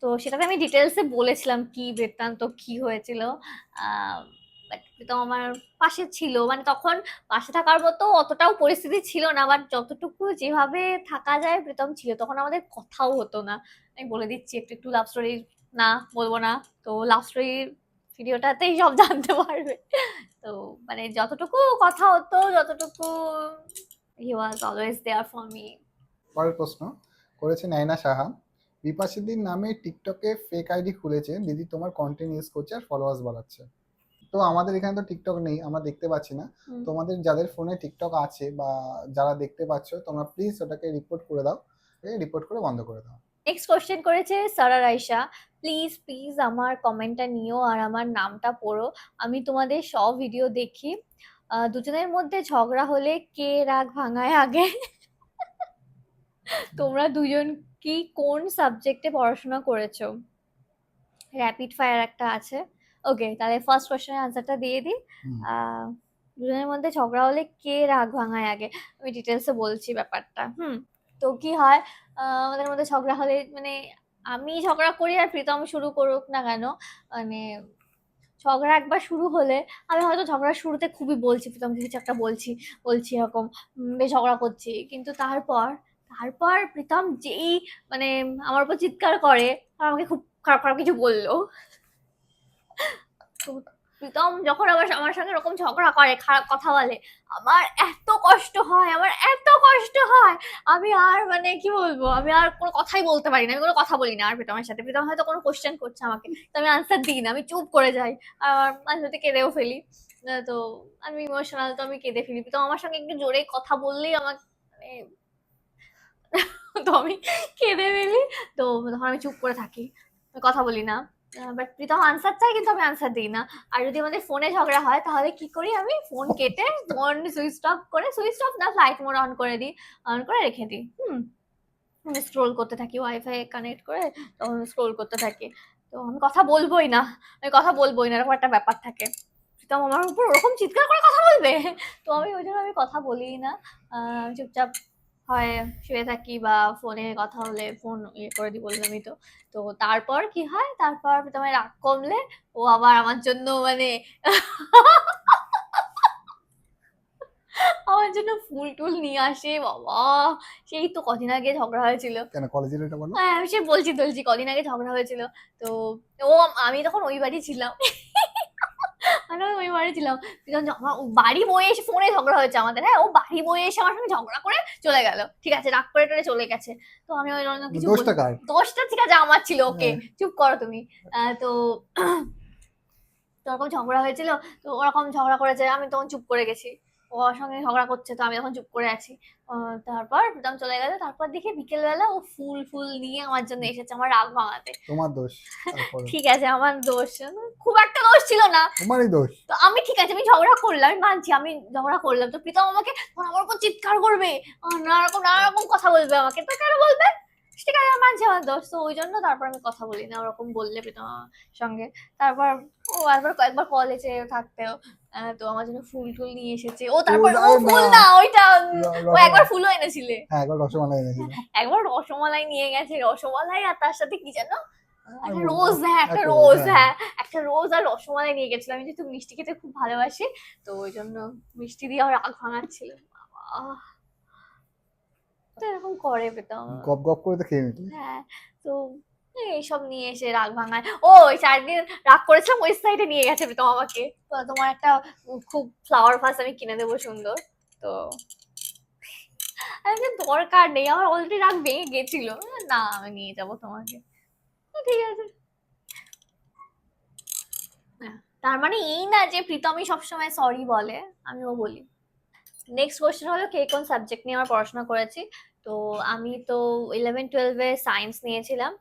তো সেটাতে আমি ডিটেলসে বলেছিলাম কি বৃত্তান্ত, কি হয়েছিল। বাট প্রীতম আমার পাশে ছিল, মানে তখন পাশে থাকার মতো অতটাও পরিস্থিতি ছিল না, বাট যতটুকু যেভাবে থাকা যায় প্রীতম ছিল। তখন আমাদের কথাও হতো না। আমি বলে দিচ্ছি একটু একটু লাভ স্টোরি, না বলবো না, তো লাভ স্টোরির ভিডিওটাতেই সব জানতে পারবে। তো মানে যতটুকু কথা হতো, যতটুকু he was always there for me. পরের প্রশ্ন করেছে নাইনা সাহা। বিপাশাদির নামে টিকটকে ফেক আইডি খুলেছে, দিদি তোমার কন্টেন্ট ইউজ করছে আর ফলোয়ার্স বাড়াচ্ছে। তো আমাদের এখানে তো টিকটক নেই, আমরা দেখতে পাচ্ছি না। তোমাদের যাদের ফোনে টিকটক আছে বা যারা দেখতে পাচ্ছ, তোমরা প্লিজ ওটাকে রিপোর্ট করে দাও, রিপোর্ট করে বন্ধ করে দাও। নেক্সট কোশ্চেন করেছে সারা রাইসা। প্লিজ প্লিজ আমার কমেন্টটা নিও আর আমার নামটা পড়ো, আমি তোমাদের সব ভিডিও দেখি। দুজনের মধ্যে ঝগড়া হলে কে রাগ ভাঙায় আগে? তোমরা দুজন কি কোন সাবজেক্টে পড়াশোনা করেছো? র্যাপিড ফায়ার একটা আছে। ওকে, তাহলে ফার্স্ট কোশ্চেনের আনসারটা দিয়ে দিই। দুজনের মধ্যে ঝগড়া হলে কে রাগ ভাঙায় আগে, আমি ডিটেলসে বলছি ব্যাপারটা। তো কি হয়, আমাদের মধ্যে ঝগড়া হলে, মানে আমি ঝগড়া করি আর প্রীতম শুরু করুক না কেন, মানে ঝগড়া একবার শুরু হলে আমি হয়তো ঝগড়ার শুরুতে খুবই বলছি, প্রীতম কিছু একটা বলছি বলছি এরকম, বেশ ঝগড়া করছি, কিন্তু তারপর তারপর প্রীতম যেই মানে আমার উপর চিৎকার করে আর আমাকে খুব খারাপ খারাপ কিছু বললো, তো প্রীতম যখন আমার সঙ্গে এরকম ঝগড়া করে, খারাপ কথা বলে, আমার এত কষ্ট হয়, আমার এত কষ্ট হয়, আমি আর মানে কি বলবো, আমি আর কোনো কথাই বলতে পারি না, আমি কোনো কথা বলি না আর প্রীতমের সাথে। প্রীতম হয়তো কোনো কোশ্চেন করছে আমাকে, তো আমি আনসার দিই না, আমি চুপ করে যাই, আর মাঝে মধ্যে কেঁদেও ফেলি। তো আমি ইমোশনাল, তো আমি কেঁদে ফেলি। প্রীতম আমার সঙ্গে একটু জোরে কথা বললেই আমার মানে তো আমি কেঁদে ফেলি। তো তখন আমি চুপ করে থাকি, আমি কথা বলি না। বাট প্রীতম আনসার চাই, কিন্তু আমি আনসার দিই না। আর যদি আমাদের ফোনে ঝগড়া হয় তাহলে কি করি, আমি ফোন কেটে, ফোন সুইচ অফ করে, সুইচ অফ না ফ্লাইট মোড অন করে দিই, অন করে রেখে দিই। আমি স্ক্রোল করতে থাকি, ওয়াইফাই কানেক্ট করে তখন স্ক্রোল করতে থাকি। তো আমি কথা বলবোই না, আমি কথা বলবোই না, এরকম একটা ব্যাপার থাকে। প্রীতম আমার উপর ওরকম চিৎকার করে কথা বলবে, তো আমি ওই জন্য আমি কথা বলিই না। আমি চুপচাপ হয় শুয়ে থাকি, বা ফোনে কথা হলে ফোন ইয়ে করে দিই, বললামই তো। তো তারপর কি হয়, তারপর প্রীতমের রাগ কমলে ও আবার আমার জন্য মানে আমার জন্য ফুল টুল নিয়ে আসে বাবা। সেই তো কদিন আগে ঝগড়া হয়েছিল। কেন কলেজের এটা বলো? হ্যাঁ, আমি সে বলছি কদিন আগে ঝগড়া হয়েছিল। তো ও, আমি তখন ওই বাড়ি ছিলাম। আমি ওই বাড়ি ছিলাম। যখন আমার ও বাড়ি বয়ে এসে, ফোনে ঝগড়া হয়েছে আমাদের, হ্যাঁ, ও বাড়ি বয়ে এসে আমার সঙ্গে ঝগড়া করে চলে গেল, ঠিক আছে, রাগ করে টরে চলে গেছে। তো আমি ওই জন্য কিছু দোষটা কার? দোষটা ঠিক আছে আমার ছিল, ওকে হ্যাঁ। চুপ করো তুমি। তো তো ওরকম ঝগড়া হয়েছিল। তো ওরকম ঝগড়া করেছে, আমি তখন চুপ করে গেছি। ও ওর সঙ্গে ঝগড়া করছে, তো আমি তখন চুপ করে আছি। তারপর প্রীতম চলে গেল, তারপর দেখি বিকেলবেলা ও ফুল ফুল নিয়ে আমার জন্য এসেছে, আমার রাগ ভাঙাতে। তোমার দোষ তারপরে? ঠিক আছে, আমার দোষ, খুব একটা দোষ ছিল না। তোমারই দোষ। তো আমি ঠিক আছে, আমি ঝগড়া করলাম, আমি মানছি আমি ঝগড়া করলাম, তো প্রীতম আমাকে তখন আমার উপর চিৎকার করবে, নানা রকম কথা বলবে আমাকে, তো কেন বলবে, ঠিক আছে আমি মানছি আমার দোষ। তো ওই জন্য তারপর আমি কথা বলি না ওরকম বললে প্রীতম আমার সঙ্গে। তারপর ও একবার কয়েকবার কলেজে থাকতেও তো আমার জন্য ফুল টুল নিয়ে এসেছে ও। তারপর ও ফুল না, ওইটা ও একবার ফুলও এনেছিলে। হ্যাঁ, একবার রসমালাই এনেছিল। একবার রসমালাই নিয়ে গেছে, রসমালাই আর তার সাথে কি যেন একটা আর রোজ, হ্যাঁ একটা একটা রোজ, হ্যাঁ। হ্যাঁ একটা রোজ আর রসমালাই নিয়ে গেছিলাম। আমি যেহেতু মিষ্টি খেতে খুব ভালোবাসি, তো ওই জন্য মিষ্টি দিয়ে আমার রাগ ভাঙাচ্ছিল বাবা। তো এরকম করে পেতাম। গপ গপ করে তো খেয়ে নিতে। হ্যাঁ, তো এইসব নিয়ে এসে রাগ ভাঙায়। ও ওই 4 দিন রাগ করেছিলাম, ওই সাইডে নিয়ে গেছে প্রীতম আমাকে, তো তোমার একটা খুব ফ্লাওয়ার ভাস আমি কিনে দেবো সুন্দর। তো আমি বললাম, দরকার নেই, আমার অলরেডি রাগ ভেঙে গেছিল। না আমি নিয়ে যাবো তোমাকে, ঠিক আছে। হ্যাঁ, তার মানে এই না যে প্রীতমই সবসময় সরি বলে, আমিও বলি। নেক্সট কোয়েশ্চেন হলো, কে কোন সাবজেক্ট নিয়ে আমার পড়াশোনা করেছি। তো আমি তো 11-12 সায়েন্স নিয়েছিলাম,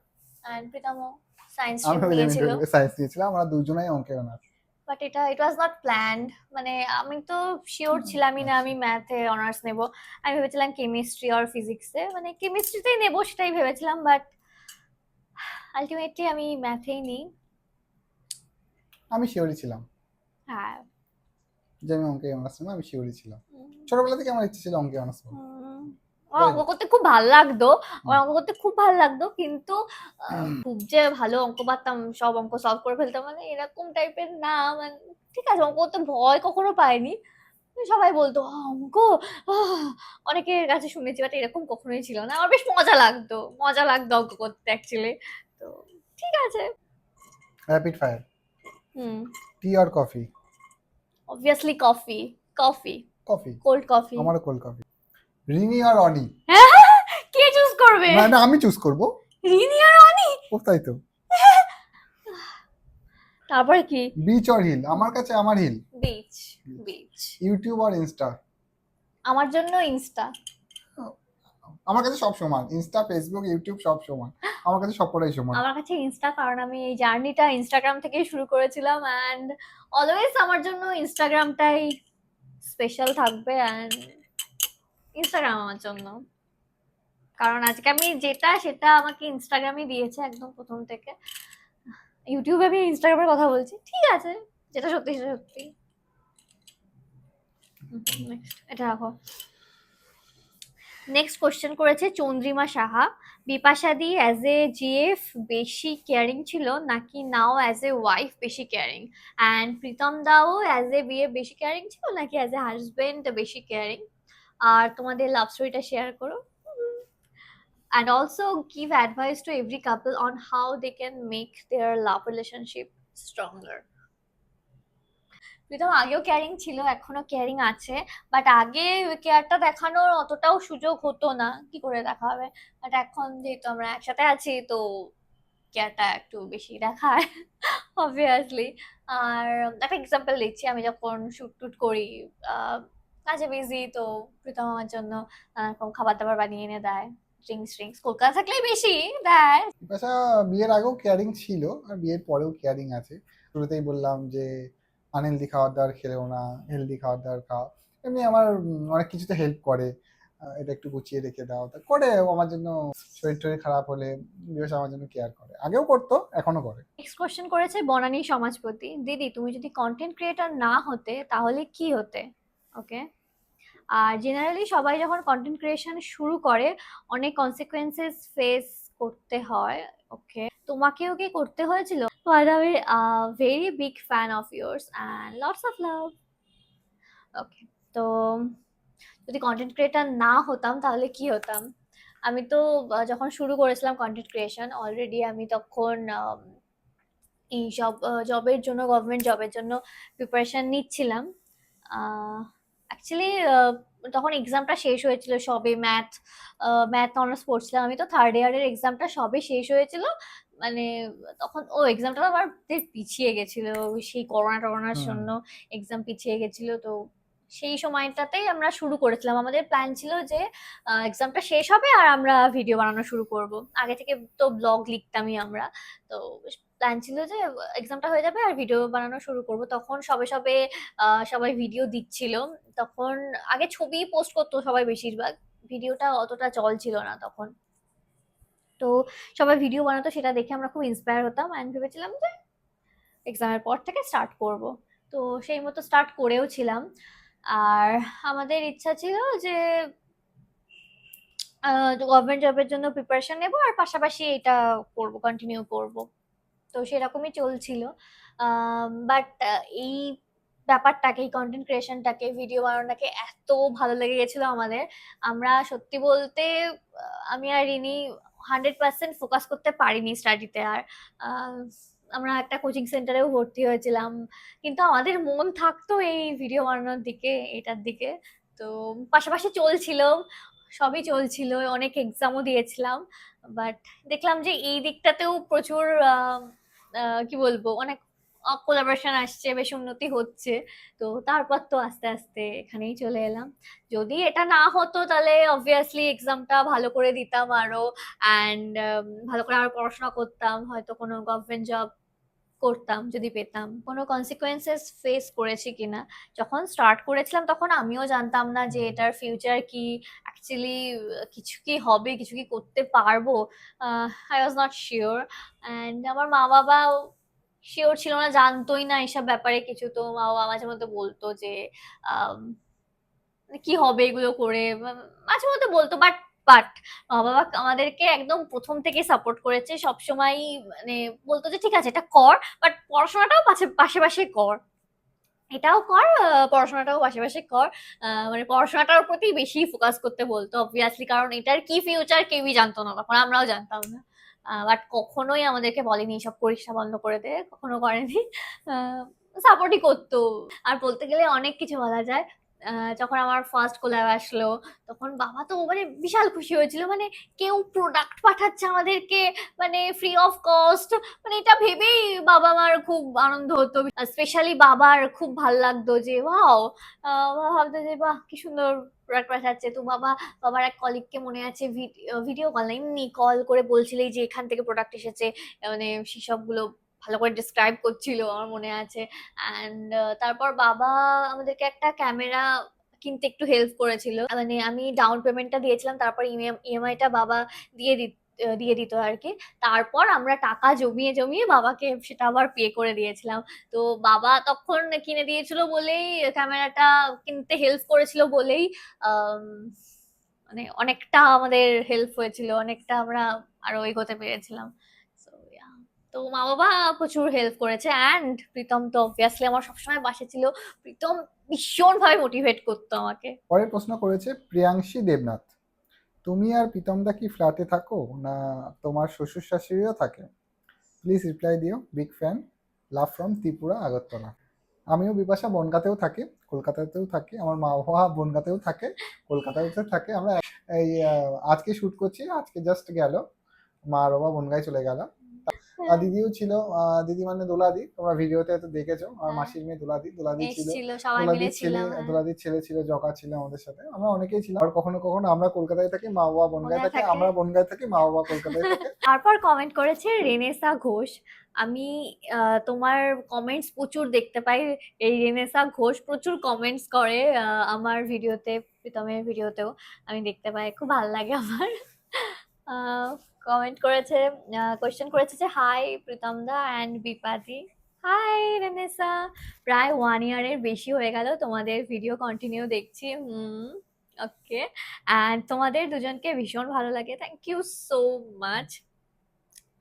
অ্যান্ড প্রীতমও সায়েন্স আমি স্ট্রিম নিয়েছিল। সায়েন্স নিয়েছিলাম, আমরা দুজনেই অঙ্কে honours. But it was not planned, মানে আমি তো শিওর ছিলামই না আমি ম্যাথে অনার্স নেব। আমি ভেবেছিলাম কেমিস্ট্রি আর ফিজিক্সে, মানে কেমিস্ট্রিতেই নেব সেটাই ভেবেছিলাম, বাট আলটিমেটলি আমি ম্যাথেই নিই। আমি শিওরই ছিলাম হ্যাঁ। যে আমি অঙ্কে অনার্স নেবো, আমি শিওরই ছিলাম। ছোটবেলা থেকে আমার ইচ্ছে ছিল অঙ্কে অনার্স করবো। আমার অঙ্ক করতে খুব ভালো লাগতো, আমার অঙ্ক করতে খুব ভালো লাগতো, কিন্তু খুব যে ভালো অঙ্ক পারতাম, সব অঙ্ক সলভ করে ফেলতাম মানে এরকম টাইপের না। মানে ঠিক আছে, অঙ্ক করতে ভয় কখনো পাইনি, সবাই বলতো অঙ্ক, অনেকের কাছে শুনেছি, বাট এরকম কখনোই ছিল না। আমার বেশ মজা লাগতো অঙ্ক করতে অ্যাকচুয়ালি। তো ঠিক আছে। Rapid fire, hmm. টি আর coffee? Obviously coffee, coffee, coffee. Cold coffee. আমারও কোল্ড কফি। রিনি আর অনি? কে চুজ করবে? না না, আমি চুজ করবো। রিনি আর অনি? ও তাই তো। তারপরে কি? বিচ আর হিল? আমার কাছে আমার হিল। Beach, beach. ইউটিউব আর ইনস্টা? আমার জন্য ইনস্টা। আমার কাছে সব সমান, ইনস্টা ফেসবুক ইউটিউব সব সমান, আমার কাছে সবকটাই সমান। আমার কাছে ইনস্টা, কারণ আমি এই জার্নিটা ইনস্টাগ্রাম থেকেই শুরু করেছিলাম, অ্যান্ড অলওয়েজ আমার জন্য ইনস্টাগ্রামটাই স্পেশাল থাকবে, অ্যান্ড ইনস্টাগ্রাম আমার জন্য, কারণ আজকে আমি যেটা সেটা আমাকে ইনস্টাগ্রামই দিয়েছে একদম প্রথম থেকে। ইউটিউবে আমি ইনস্টাগ্রামের কথা বলছি, ঠিক আছে, যেটা সত্যি সেটা সত্যি। এটা রাখো। নেক্সট কোশ্চেন করেছে চন্দ্রিমা সাহা, বিপাশা দি অ্যাজ এ জিএফ বেশি কেয়ারিং ছিল নাকি নাও অ্যাজ এ ওয়াইফ বেশি কেয়ারিং, অ্যান্ড প্রীতম দাও অ্যাজ এ বিয়ে বেশি কেয়ারিং ছিল নাকি অ্যাজ এ হাজবেন্ড বেশি কেয়ারিং, আর তোমাদের লাভ স্টোরিটা শেয়ার করো, and also give advice to every couple on how they can make their love relationship stronger. Pritam আগেও কেয়ারিং ছিল, এখনো কেয়ারিং আছে, বাট আগে কেয়ারটা দেখানোর অতটাও সুযোগ হতো না, কি করে দেখা হবে। বাট এখন যেহেতু আমরা একসাথে আছি তো কেয়ারটা একটু বেশি দেখায় অবভিয়াসলি। আর একটা এক্সাম্পল দিচ্ছি, আমি যখন শুট টুট করি, আহ, কাজে বিজি, তো প্রীতম আমার জন্য নানা রকম খাবার দাবার বানিয়ে এনে দেয়, ড্রিঙ্কস ড্রিঙ্কস, কলকাতা থাকলেই বেশি দেয়। বিপাশা বিয়ের আগেও কেয়ারিং ছিল আর বিয়ের পরেও কেয়ারিং আছে। শুরুতেই বললাম যে আনহেলদি খাবার দাবার খেলেও না, হেলদি খাবার দাবার খাও। এমনি আমার অনেক কিছুতে হেল্প করে। এটা একটু গুছিয়ে রেখে দাও, তা করে ও আমার জন্য। শরীর টরীর খারাপ হলে বিপাশা আমার জন্য কেয়ার করে, আগেও করতো, এখনো করে। নেক্সট কোশ্চেন করেছে বনানী সমাজপতি, দিদি তুমি যদি কন্টেন্ট ক্রিয়েটর না হতে তাহলে কি হতে? ওকে। আর জেনারেলি সবাই যখন কন্টেন্ট ক্রিয়েশন শুরু করে অনেক কনসিকুয়েন্সেস ফেস করতে হয়। ওকে, তোমাকেও কি করতে হয়েছিল? By the way, very big fan of years and lots of love. Okay, তো যদি কন্টেন্ট ক্রিয়েটর না হতাম তাহলে কি হতাম? আমি তো যখন শুরু করেছিলাম কন্টেন্ট ক্রিয়েশন, অলরেডি আমি তখন এই জবের জন্য, গভর্নমেন্ট জবের জন্য প্রিপারেশন নিচ্ছিলাম। অ্যাকচুয়ালি তখন এক্সামটা শেষ হয়েছিল সবে, ম্যাথ অনার্স পড়ছিলাম আমি, তো থার্ড ইয়ারের এক্সামটা সবে শেষ হয়েছিল। মানে তখন ও এক্সামটা আবার পিছিয়ে গেছিল, সেই করোনা টরোনার হুম। জন্য এক্সাম পিছিয়ে গেছিল। তো সেই সময়টাতেই আমরা শুরু করেছিলাম, আমাদের প্ল্যান ছিল যে এক্সামটা শেষ হবে আর আমরা ভিডিও বানানো শুরু করব। আগে থেকে তো ব্লগ লিখতামই আমরা, তো প্ল্যান ছিল যে এক্সামটা হয়ে যাবে আর ভিডিও বানানো শুরু করব। তখন সবে সবে সবাই ভিডিও দিচ্ছিল। তখন আগে ছবি পোস্ট করতো সবাই বেশিরভাগ, ভিডিওটা অতটা চল ছিল না তখন। তো সবাই ভিডিও বানাতো, সেটা দেখে আমরা খুব ইন্সপায়ার হতাম অ্যান্ড ভেবেছিলাম যে এক্সামের পর থেকে স্টার্ট করব। তো সেই মতো স্টার্ট করেও ছিলাম। আর আমাদের ইচ্ছা ছিল যে গভর্নমেন্ট জবের জন্য প্রিপারেশন নেব আর পাশাপাশি এটা করব, কন্টিনিউ করব। তো সেরকমই চলছিল। বাট এই ব্যাপারটাকে, এই কন্টেন্ট ক্রিয়েশনটাকে, ভিডিও বানানোটাকে এত ভালো লেগে গেছিল আমাদের, আমরা সত্যি বলতে আমি আর রিনি 100% ফোকাস করতে পারিনি স্টাডিতে। আর আহ, আমরা একটা কোচিং সেন্টারেও ভর্তি হয়েছিলাম, কিন্তু আমাদের মন থাকতো এই ভিডিও বানানোর দিকে, এটার দিকে। তো পাশাপাশি চলছিল, সবই চলছিল, অনেক এক্সামও দিয়েছিলাম। বাট দেখলাম যে এই দিকটাতেও প্রচুর কি বলবো, অনেক কোলাবোরেশন আসছে, বেশ উন্নতি হচ্ছে। তো তারপর তো আস্তে আস্তে এখানেই চলে এলাম। যদি এটা না হতো তাহলে অবভিয়াসলি এক্সামটা ভালো করে দিতাম আরো, অ্যান্ড ভালো করে আরো পড়াশোনা করতাম, হয়তো কোনো গভর্নমেন্ট জব করতাম যদি পেতাম। কোনো কনসিকুয়েন্সেস ফেস করেছি কিনা, যখন স্টার্ট করেছিলাম তখন আমিও জানতাম না যে এটার ফিউচার কি, অ্যাকচুয়ালি কিছু কি হবে, কিছু কি করতে পারবো। I was not sure, and আমার মা বাবাও শিওর ছিল না, জানতোই না এসব ব্যাপারে কিছু। তো মা বাবা মাঝে মধ্যে বলতো যে আম, কি হবে এগুলো করে, মাঝে মধ্যে বলতো। বাট বাট মা বাবা আমাদেরকে একদম প্রথম থেকে সাপোর্ট করেছে সবসময়। মানে বলতো যে ঠিক আছে এটা কর, বাট পড়াশোনাটাও পাশে পাশে পাশে কর, এটাও কর, পড়াশোনাটাও পাশে পাশে কর। মানে পড়াশোনাটার প্রতি বেশি ফোকাস করতে বলতো অবভিয়াসলি, কারণ এটার কি ফিউচার কেউই জানতো না তখন, আমরাও জানতাম না। বাট কখনোই আমাদেরকে বলেনি সব পরীক্ষা বন্ধ করে দে, কখনো করেনি। সাপোর্টই করতো। আর বলতে গেলে অনেক কিছু বলা যায়। যখন আমার ফার্স্ট কোল্যাব আসলো তখন বাবা তো মানে বিশাল খুশি হয়েছিল, মানে কেউ প্রোডাক্ট পাঠাচ্ছে আমাদেরকে, মানে ফ্রি অফ কস্ট। মানে এটা ভেবেই বাবা আমার খুব আনন্দ হতো, স্পেশালি বাবার খুব ভাল লাগতো যে ওয়াও, ভাবতো যে বাহ কি সুন্দর প্রোডাক্ট পাঠাচ্ছে। তো বাবার এক কলিগকে মনে আছে, ভিডিও কল না এমনি কল করে বলছিল যে এখান থেকে প্রোডাক্ট এসেছে, মানে সেসবগুলো ভালো করে ডিসক্রাইব করছিল আমার মনে আছে। অ্যান্ড তারপর বাবা আমাদেরকে একটা ক্যামেরা কিনতে একটু হেল্প করেছিল, মানে আমি ডাউন পেমেন্টটা দিয়েছিলাম, তারপর ইএমআইটা বাবা দিয়ে দিয়ে দিত আর কি। তারপর আমরা টাকা জমিয়ে জমিয়ে বাবাকে সেটা আবার পে করে দিয়েছিলাম। তো বাবা তখন কিনে দিয়েছিল বলেই, ক্যামেরাটা কিনতে হেল্প করেছিল বলেই আম, মানে অনেকটা আমাদের হেল্প হয়েছিল, অনেকটা আমরা আরো এগোতে পেরেছিলাম। So, yeah. তো মা বাবা প্রচুর হেল্প করেছে, অ্যান্ড প্রীতম তো অবভিয়াসলি আমার সবসময় পাশে ছিল। প্রীতম ভীষণ ভাবে মোটিভেট করতো আমাকে। পরের প্রশ্ন করেছে প্রিয়াংশী দেবনাথ, তুমি আর প্রীতমদা কি ফ্ল্যাটে থাকো না তোমার শ্বশুর শাশুড়িও থাকে? প্লিজ রিপ্লাই দিও, big fan, love from Tripura Agartala. আমিও বিপাশা বনগাঁতেও থাকি, কলকাতাতেও থাকি, আমার মা বাবা বনগাঁতেও থাকে, কলকাতাতেও থাকে। আমরা এই আজকে শুট করছি, আজকে জাস্ট গেল, মা আর বাবা বনগাঁয় চলে গেল। আর দিদিও ছিল, দিদি মানে দোলাদি, তোমরা ভিডিওতে হয়তো দেখেছো, আমার মাসির মেয়ে দোলাদি ছিল, এসেছিল, সবাই মিলে ছিলাম। দোলাদির ছেলে ছিল, জকা ছিল আমাদের সাথে, আমরা অনেকেই ছিলাম। আর কখনো কখনো আমরা কলকাতায় থাকি, মা বাবা বনগাঁয় থাকে, আমরা বনগাঁয় থাকি, মা বাবা কলকাতায় থাকে। তারপর কমেন্ট করেছে রেনেসা ঘোষ। আমি তোমার কমেন্টস প্রচুর দেখতে পাই, এই রেনেসা ঘোষ প্রচুর কমেন্টস করে আমার ভিডিওতে, প্রীতমের ভিডিওতেও আমি দেখতে পাই, খুব ভালো লাগে আমার। কমেন্ট করেছে, কোয়েশ্চেন করেছে যে হাই প্রীতম দা অ্যান্ড বিপাদি। হাই রেনেসা, প্রায় 1 ইয়ারের বেশি হয়ে গেল তোমাদের ভিডিও কন্টিনিউ দেখছি। ওকে, অ্যান্ড তোমাদের দুজনকে ভীষণ ভালো লাগে, থ্যাংক ইউ সো মাচ।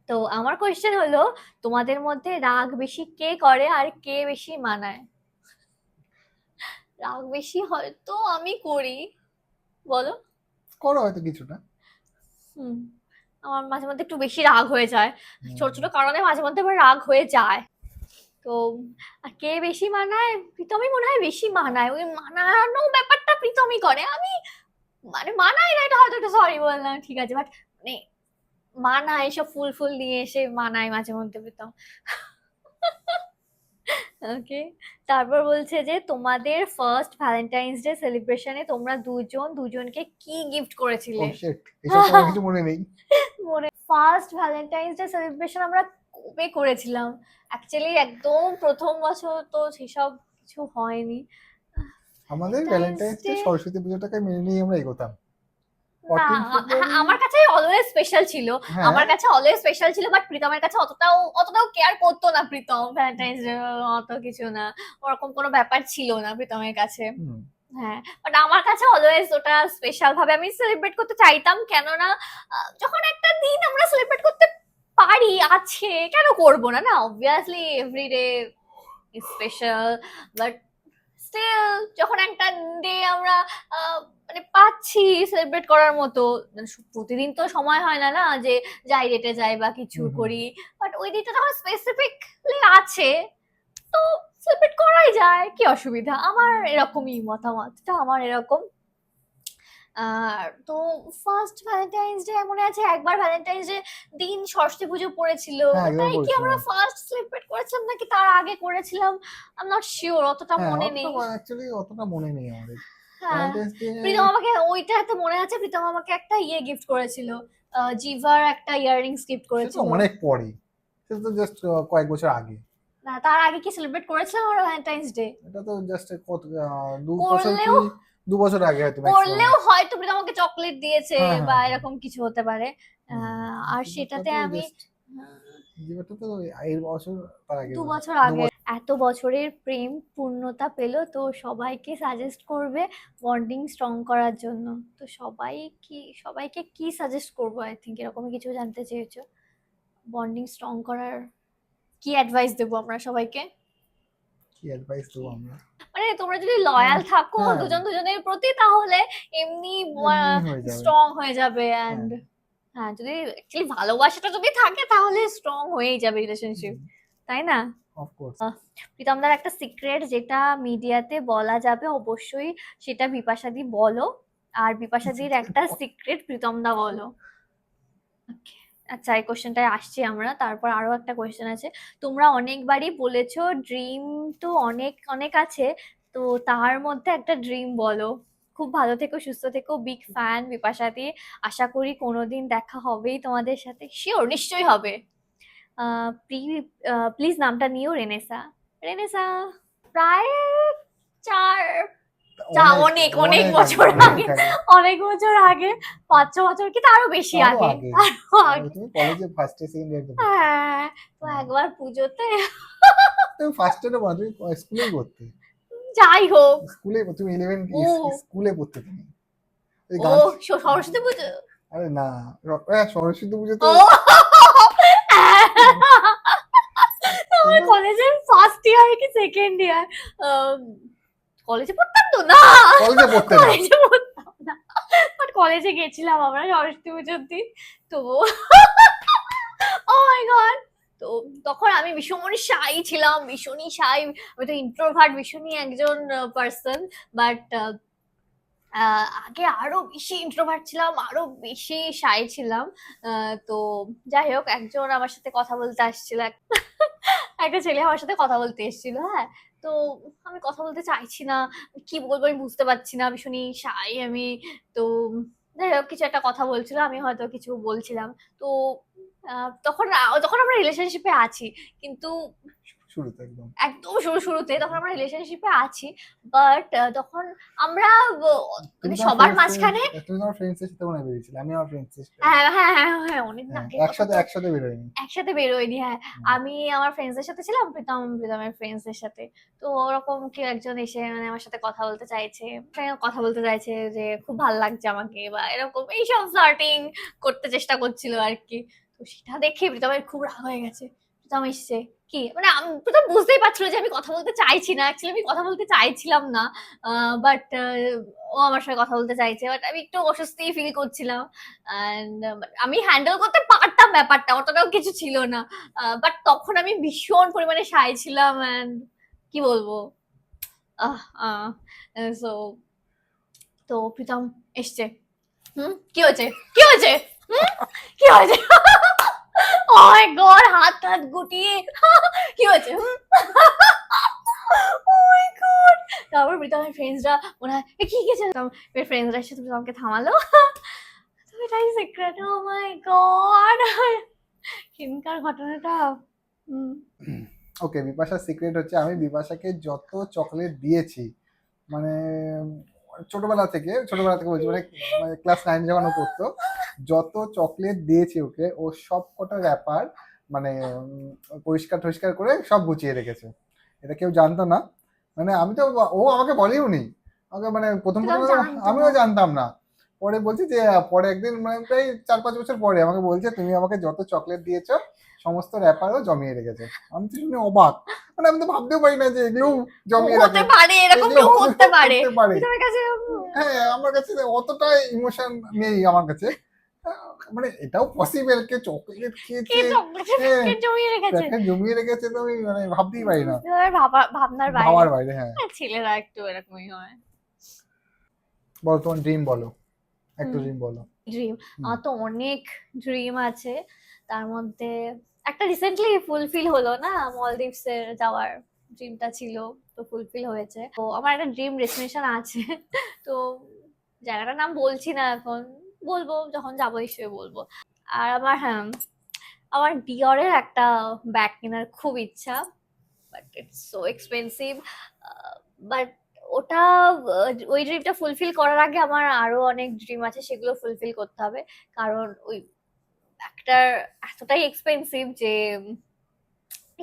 তো আমার কোয়েশ্চেন হলো, তোমাদের মধ্যে রাগ বেশি কে করে আর কে বেশি মানায়? রাগ বেশি হয়তো আমি করি, বলো। করো হয়তো কিছুটা। আমার মাঝে মধ্যে একটু বেশি রাগ হয়ে যায়, ছোট ছোট কারণে মাঝে মধ্যে আবার রাগ হয়ে যায়। তো আর কে বেশি মানায়? প্রীতমই মনে হয় বেশি মানায়, ওই মানানো ব্যাপারটা প্রীতমই করে। আমি মানে মানাই না, এটা হয়তো একটা সরি বললাম, ঠিক আছে, বাট মানে মানায়, এসব ফুল ফুল নিয়ে এসে মানায় মাঝে মধ্যে প্রীতম। ওকে, তারপর বলছে যে তোমাদের ফার্স্ট ভ্যালেন্টাইন্স ডে সেলিব্রেশনে তোমরা দুজনকে কি গিফট করেছিলে? এসব আমার কিছু মনে নেই। মনে ফার্স্ট ভ্যালেন্টাইন্স ডে সেলিব্রেশন আমরা কবে করেছিলাম? অ্যাকচুয়ালি একদম প্রথম বছর তো সেসব কিছু হয়নি। আমাদের ভ্যালেন্টাইন্স ডে সরস্বতী পুজোটাকে মেনে নিয়ে আমরা এগোতাম। আমার কাছে অলওয়েজ স্পেশাল ছিল, আমার কাছে অলওয়েজ স্পেশাল ছিল, বাট প্রীতমের কাছে অতটাও কেয়ার করতো না প্রীতম, ভ্যালেন্টাইন্স ডে অত কিছু না, ওরকম কোনো ব্যাপার ছিল না প্রীতমের কাছে। হ্যাঁ, বাট আমার কাছে অলওয়েজ ওটা স্পেশাল ভাবে আমি সেলিব্রেট করতে চাইতাম, কেননা যখন একটা দিন আমরা সেলিব্রেট করতে পারি, আছে, কেন করব না? না, obviously everyday special, but still যখন একটা ডে আমরা মানে পাচ্ছি সেলিব্রেট করার মতো, প্রতিদিন তো সময় হয় না, না যে যাই ডেটে যাই বা কিছু করি, বাট ওই দিনটা যখন স্পেসিফিকলি আছে তো সেলিব্রেট করাই যায়, কি অসুবিধা? আমার এরকমই মতামতটা, আমার এরকম। তো ফার্স্ট ভ্যালেন্টাইন্স ডে মনে আছে একবার ভ্যালেন্টাইন্স ডে দিন সরস্বতী পুজো পড়েছিল, তাই কি আমরা ফার্স্ট সেলিব্রেট করেছিলাম নাকি তার আগে করেছিলাম, আই এম নট শিওর, অতটা মনে নেই, অ্যাকচুয়ালি অতটা মনে নেই আমাদের। প্রীতম আমাকে ওইটা তো মনে আছে, প্রীতম আমাকে একটা গিফট করেছিল, জিভার একটা ইয়াররিংস গিফট করেছিল, অনেক পরে, সেটা তো জাস্ট কয়েক বছর আগে। না, তার আগে কি সেলিব্রেট করেছিলাম আমরা ভ্যালেন্টাইন্স ডে? এটা তো জাস্ট কত 2 বছর আগে হয়তো, করলেও হয়তো প্রীতম আমাকে চকলেট দিয়েছে বা এরকম কিছু হতে পারে। আর সেটাতে আমি 2 বছর আগে। এত বছরের প্রেম পূর্ণতা পেল, তো সবাইকে সাজেস্ট করবে বন্ডিং স্ট্রং করার জন্য। তো সবাইকে কি সাজেস্ট করবো? আই থিঙ্ক এরকমই কিছু জানতে চেয়েছো, বন্ডিং স্ট্রং করার কি অ্যাডভাইস দেবো আমরা সবাইকে? কি অ্যাডভাইস দেবো আমরা? মানে তোমরা যদি লয়াল থাকো দুজন দুজনের প্রতি, তাহলে এমনি স্ট্রং হয়ে যাবে। অ্যান্ড হ্যাঁ, যদি অ্যাকচুয়ালি ভালোবাসাটা যদি থাকে তাহলে স্ট্রং হয়েই যাবে রিলেশনশিপ, তাই না? প্রীতমদার একটা সিক্রেট যেটা মিডিয়াতে বলা যাবে অবশ্যই, সেটা বিপাশাদি বলো, আর বিপাশাদির একটা সিক্রেট প্রীতমদা বলো। আচ্ছা, এই কোশ্চেনটায় আসছি আমরা। তারপর আরো একটা কোশ্চেন আছে, তোমরা অনেকবারই বলেছো ড্রিম তো অনেক অনেক আছে, তো তার মধ্যে একটা ড্রিম বলো। খুব ভালো থেকো, সুস্থ থেকো, বিগ ফ্যান বিপাশাদি, আশা করি কোনোদিন দেখা হবেই তোমাদের সাথে, শিওর, নিশ্চয়ই হবে। প্লিজ নামটা নিও রেনেসা। প্রায় 4 বছর আগে, অনেক বছর আগে, 5-6 বছর কি তারও বেশি আগে। কলেজে ফার্স্ট ইয়ার সেকেন্ড ইয়ার। হ্যাঁ, তো একবার পুজোতে, তুমি ফার্স্ট ইয়ারে পড়তে, তুমি স্কুলেই পড়তে, যাই হোক স্কুলে তুমি 11 স্কুলে পড়তে তুমি। ও সরস্বতী পুজো? আরে না, সরস্বতী পুজো তো কলেজের ফার্স্ট ইয়ার কি সেকেন্ড ইয়ার, কলেজে পড়তাম তো না, কলেজে পড়তাম না, বাট কলেজে গেছিলাম আমরা সরস্বতী পুজোর দিন। তো ও মাই গড, তো তখন আমি ভীষণই শাই ছিলাম, ভীষণই শাই, আমি তো ইন্ট্রোভার্ট, ভীষণই একজন পার্সন। বাট আগে আরো বেশি ইন্ট্রোভার্ট ছিলাম, আরো বেশি শাই ছিলাম। তো যাই হোক, একজন আমার সাথে কথা বলতে আসছিল, একটা ছেলে আমার সাথে কথা বলতে এসেছিল, হ্যাঁ। তো আমি কথা বলতে চাইছি না, কি বলবো আমি বুঝতে পারছি না, ভীষণই শাই আমি। তো যাই হোক, কিছু একটা কথা বলছিল, আমি হয়তো কিছু বলছিলাম। তো তখন তখন আমরা রিলেশনশিপে আছি, কিন্তু শুরুতে একদম একদম শুরুতে তখন আমরা রিলেশনশিপে আছি। বাট তখন আমরা তুমি মানে তোমার সবার ফ্রেন্ডস মাঝখানে, তুমি তোমার ফ্রেন্ডস এর সাথে মনে হয় বেরিয়েছিলে, আমি আমার ফ্রেন্ডস এর সাথে হ্যাঁ হ্যাঁ হ্যাঁ হ্যাঁ, অনেকদিন হ্যাঁ, আগে কথা একসাথে তো, একসাথে বেরোয়নি। একসাথে বেরোয়নি, হ্যাঁ। হুম। আমি আমার ফ্রেন্ডসদের সাথে ছিলাম, প্রীতমের ফ্রেন্ডসদের সাথে। তো ওরকম কেউ একজন এসে মানে আমার সাথে কথা বলতে চাইছে, কথা বলতে চাইছে যে খুব ভালো লাগছে আমাকে, বা এরকম এইসব ফ্লার্টিং করতে চেষ্টা করছিল আর কি। তো সেটা দেখে প্রীতমের খুব রাগ হয়ে গেছে। প্রীতম এসছে, কি মানে প্রীতম বুঝতেই পারছিল যে আমি কথা বলতে চাইছি না, অ্যাকচুয়ালি আমি কথা বলতে চাইছিলাম না। বাট ও আমার সাথে কথা বলতে চাইছে, বাট আমি একটু অস্বস্তি ফিল করছিলাম। অ্যান্ড আমি হ্যান্ডেল করতে পারতাম ব্যাপারটা, অতটাও কিছু ছিল না। বাট তখন আমি ভীষণ পরিমাণে শাই ছিলাম, অ্যান্ড কি বলবো, সো তো প্রীতম এসছে, কি হয়েছে, কি হয়েছে, কি হয়েছে, ও মাই গড, হাত হাত গুটিয়ে, কি হয়েছে, ও মাই গড। তারপর প্রীতমের ফ্রেন্ডসরা মনে হয় কি গেছে, ফ্রেন্ডসরা এসে প্রীতমকে থামালো, এটাই সিক্রেট, ও মাই গড, কিনকার ঘটনাটা। ওকে, বিপাশার সিক্রেট হচ্ছে আমি বিপাশাকে যত চকলেট দিয়েছি, মানে ছোটবেলা থেকে বলছি, মানে ক্লাস 9 যখন ও পড়তো, যত চকলেট দিয়েছি ওকে, ও সব কটা র্যাপার মানে পরিষ্কার টরিষ্কার করে সব গুছিয়ে রেখেছে। এটা কেউ জানতো না, মানে আমি তো, ও আমাকে বলেও নি, আমাকে মানে প্রথম প্রীতম প্রথম জানতো আমিও না। জানতাম না। পরে বলছি যে পরে একদিন মানে প্রায় 4-5 বছর পরে আমাকে বলছে তুমি আমাকে যত চকলেট দিয়েছো সমস্ত র্যাপারও জমিয়ে রেখেছে। আমি তো শুনে অবাক, মানে আমি তো ভাবতেও পারি না যে এগুলো জমিয়ে হতে রাখে, পারে, এরকম এগুলো কেউ করতে পারে করতে পারে। প্রীতমের কাছে। হ্যাঁ, আমার কাছে অতটা ইমোশন নেই আমার কাছে। মানে এটাও পসিবল, কে চকলেট কে খেয়েছে, চকলেটের হ্যাঁ, প্যাকেট জমিয়ে রেখেছে, প্যাকেট জমিয়ে রেখেছে, তো আমি মানে ভাবতেই পারি না, ভাবনার বাইরে। ভাবার বাইরে। হ্যাঁ, ছেলেরা একটু এরকমই হয়। বলো তোমার ড্রিম বলো, একটা ড্রিম বলো। ড্রিম, আমার তো অনেক ড্রিম আছে, তার মধ্যে একটা রিসেন্টলি ফুলফিল হলো না, মলদ্বীপসের যাওয়ার ড্রিমটা ছিল, তো ফুলফিল হয়েছে। তো আমার একটা ড্রিম ডেস্টিনেশন আছে, তো জায়গাটার নাম বলছি না এখন, বলবো যখন যাবো নিশ্চয়ই বলবো। আর আমার, হ্যাঁ, আমার ডিওরের একটা ব্যাগ কেনার খুব ইচ্ছা, but it's so expensive. But ওটা ওই ড্রিমটা ফুলফিল করার আগে আমার আরো অনেক ড্রিম আছে, সেগুলো ফুলফিল করতে হবে। কারণ ওই ব্যাগটার এতটাই এক্সপেন্সিভ যে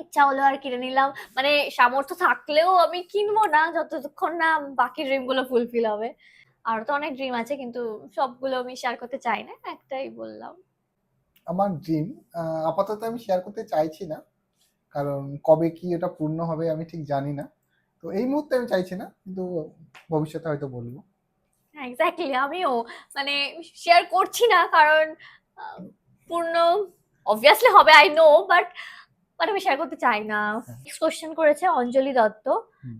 ইচ্ছা হলো আর কিনে নিলাম, মানে সামর্থ্য থাকলেও আমি কিনবো না যতক্ষণ না বাকি ড্রিম গুলো ফুলফিল হবে। আর তো অনেক ড্রিম আছে, কিন্তু সবগুলো আমি শেয়ার করতে চাই না, একটাই বললাম। আমার ড্রিম আপাতত আমি শেয়ার করতে চাইছি না, কারণ কবে কি এটা পূর্ণ হবে আমি ঠিক জানি না। তো এই মুহূর্তে আমি চাইছি না, কিন্তু ভবিষ্যতে হয়তো বলবো। এক্স্যাক্টলি, আমিও মানে শেয়ার করছি না, কারণ পূর্ণ অবভিয়াসলি হবে, আই নো, বাট আমি শেয়ার করতে চাই না। নেক্সট কোশ্চেন করেছে অঞ্জলি দত্ত।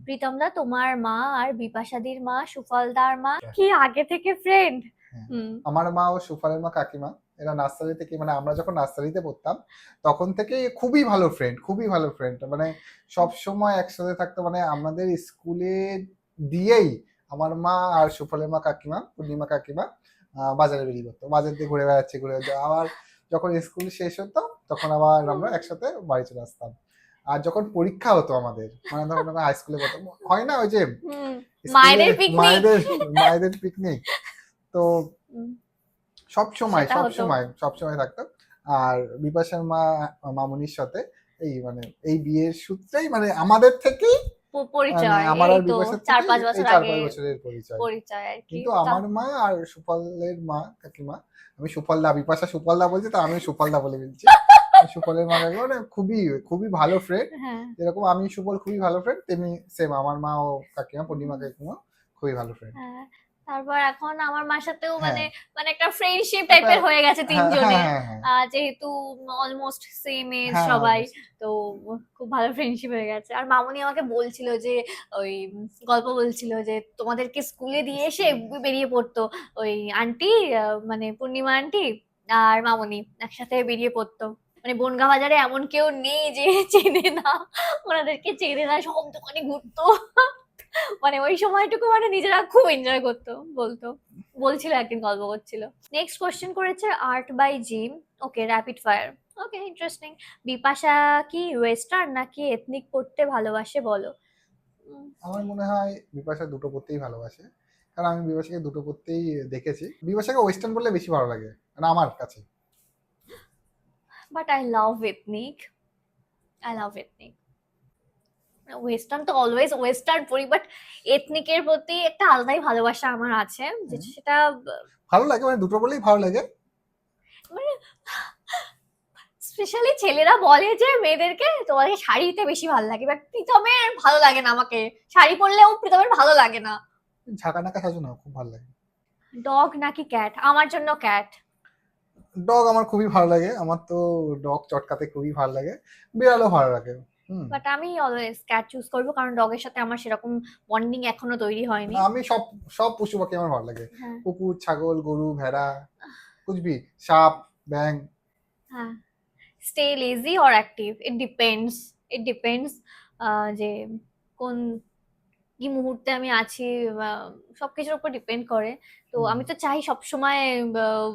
প্রীতম দা, তোমার মা আর বিপাশাদির মা সুফলদার মা কি আগে থেকে ফ্রেন্ড? আমার মা ও সুফলের মা কাকিমা এরা নার্সারি থেকে, মানে আমরা যখন নার্সারিতে পড়তাম তখন থেকে খুবই ভালো ফ্রেন্ড, খুবই ভালো ফ্রেন্ড, মানে সব সময় একসাথে থাকতো। মানে আমাদের স্কুলে দিয়েই আমার মা আর সুফলের মা কাকিমা, পূর্ণিমা কাকিমা বাজারে বেরিয়ে পড়তো, বাজার দিয়ে ঘুরে বেড়াচ্ছে, আবার যখন স্কুল শেষ হতো তখন আবার আমরা একসাথে বাড়ি চলে আসতাম। আর যখন পরীক্ষা হতো আমাদের, মানে ধরো হাই স্কুলে পড়তাম, হয় না ওই যে মায়েদের পিকনিক, মায়েদের পিকনিক, তো সব সময় থাকতাম। আর বিপাশার মা মামুনির সাথে এই মানে এই বিয়ের সূত্রেই মানে আমাদের থেকেই পরিচয়, আমার আর এই তো বিপাশার 4-5 বছর আগে 4-5 বছরের পরিচয় আর কি। কিন্তু আমার মা আর সুফলের মা কাকিমা, আমি সুফলদা, বিপাশা সুফলদা বলছি, তো আমি সুফলদা বলে বলছি। সুফলের মা কাকিমা মানে খুবই খুবই ভালো ফ্রেন্ড, যেরকম আমি সুফল খুবই ভালো ফ্রেন্ড, তেমনি সেম আমার মা ও কাকিমা পূর্ণিমা কাকিমা খুবই ভালো ফ্রেন্ড। তারপর এখন আমার মার সাথেও মানে হ্যাঁ মানে একটা ফ্রেন্ডশিপ টাইপের হয়ে গেছে হ্যাঁ তিনজনের, হ্যাঁ হ্যাঁ যেহেতু অলমোস্ট সেম এজ হ্যাঁ সবাই, almost। তো খুব ভালো ফ্রেন্ডশিপ হয়ে গেছে। আর মামুনি আমাকে বলছিল যে ওই গল্প বলছিল যে তোমাদেরকে স্কুলে দিয়ে এসে বেরিয়ে পড়তো ওই আন্টি, মানে পূর্ণিমা আন্টি আর মামুনি একসাথে বেরিয়ে পড়তো, মানে বনগাঁ বাজারে এমন কেউ নেই যে চেনে না, ওনাদেরকে চেনে না, সব দোকানে ঘুরতো। মানে ওই সময়টুকু মানে নিজেরা খুব এনজয় করতো, বলতো, বলছিল একদিন, গল্প করছিল। নেক্সট কোশ্চেন করেছে art by gym. Okay, rapid fire. Okay, interesting. Bipasha কি ওয়েস্টার্ন নাকি এথনিক পড়তে ভালোবাসে বলো? আমার মনে হয় বিপাশা দুটো পড়তেই ভালোবাসে, কারণ আমি বিপাশাকে দুটো পড়তেই দেখেছি। বিপাশাকে ওয়েস্টার্ন বললে বেশি ভালো লাগে, মানে আমার কাছে। But I love ethnic, I love ethnic. Western তো অলওয়েজ ওয়েস্টার্ন পড়ি, বাট এথনিকের প্রতি একটা আলাদাই ভালোবাসা আমার আছে, যে সেটা ভালো লাগে, মানে দুটো বললেই ভালো লাগে। মানে স্পেশালি ছেলেরা বলে যে মেয়েদেরকে তোমাকে শাড়িতে বেশি ভালো লাগে, বাট প্রীতমের ভালো লাগে না, আমাকে শাড়ি পরলেও প্রীতমের ভালো লাগে না। ঝাঁকা নাকা সাজু না, খুব ভালো লাগে। ডগ নাকি ক্যাট? আমার জন্য ক্যাট। ডগ আমার খুবই ভালো লাগে, আমার তো ডগ চটকাতে খুবই ভালো লাগে, বিড়ালও ভালো লাগে। বাট আমি অলওয়েজ ক্যাট চুজ করবো, কারণ ডগের সাথে আমার সেরকম বন্ডিং এখনো তৈরি হয়নি। আমি সব সব পশু পাখি আমার ভালো লাগে, হ্যাঁ কুকুর, ছাগল, গরু, ভেড়া, কুচবি, সাপ, ব্যাং। হ্যাঁ। Stay lazy or active? It depends, it depends যে কোন কি মুহূর্তে আমি আছি, সবকিছুর উপর ডিপেন্ড করে। তো আমি তো চাই সবসময়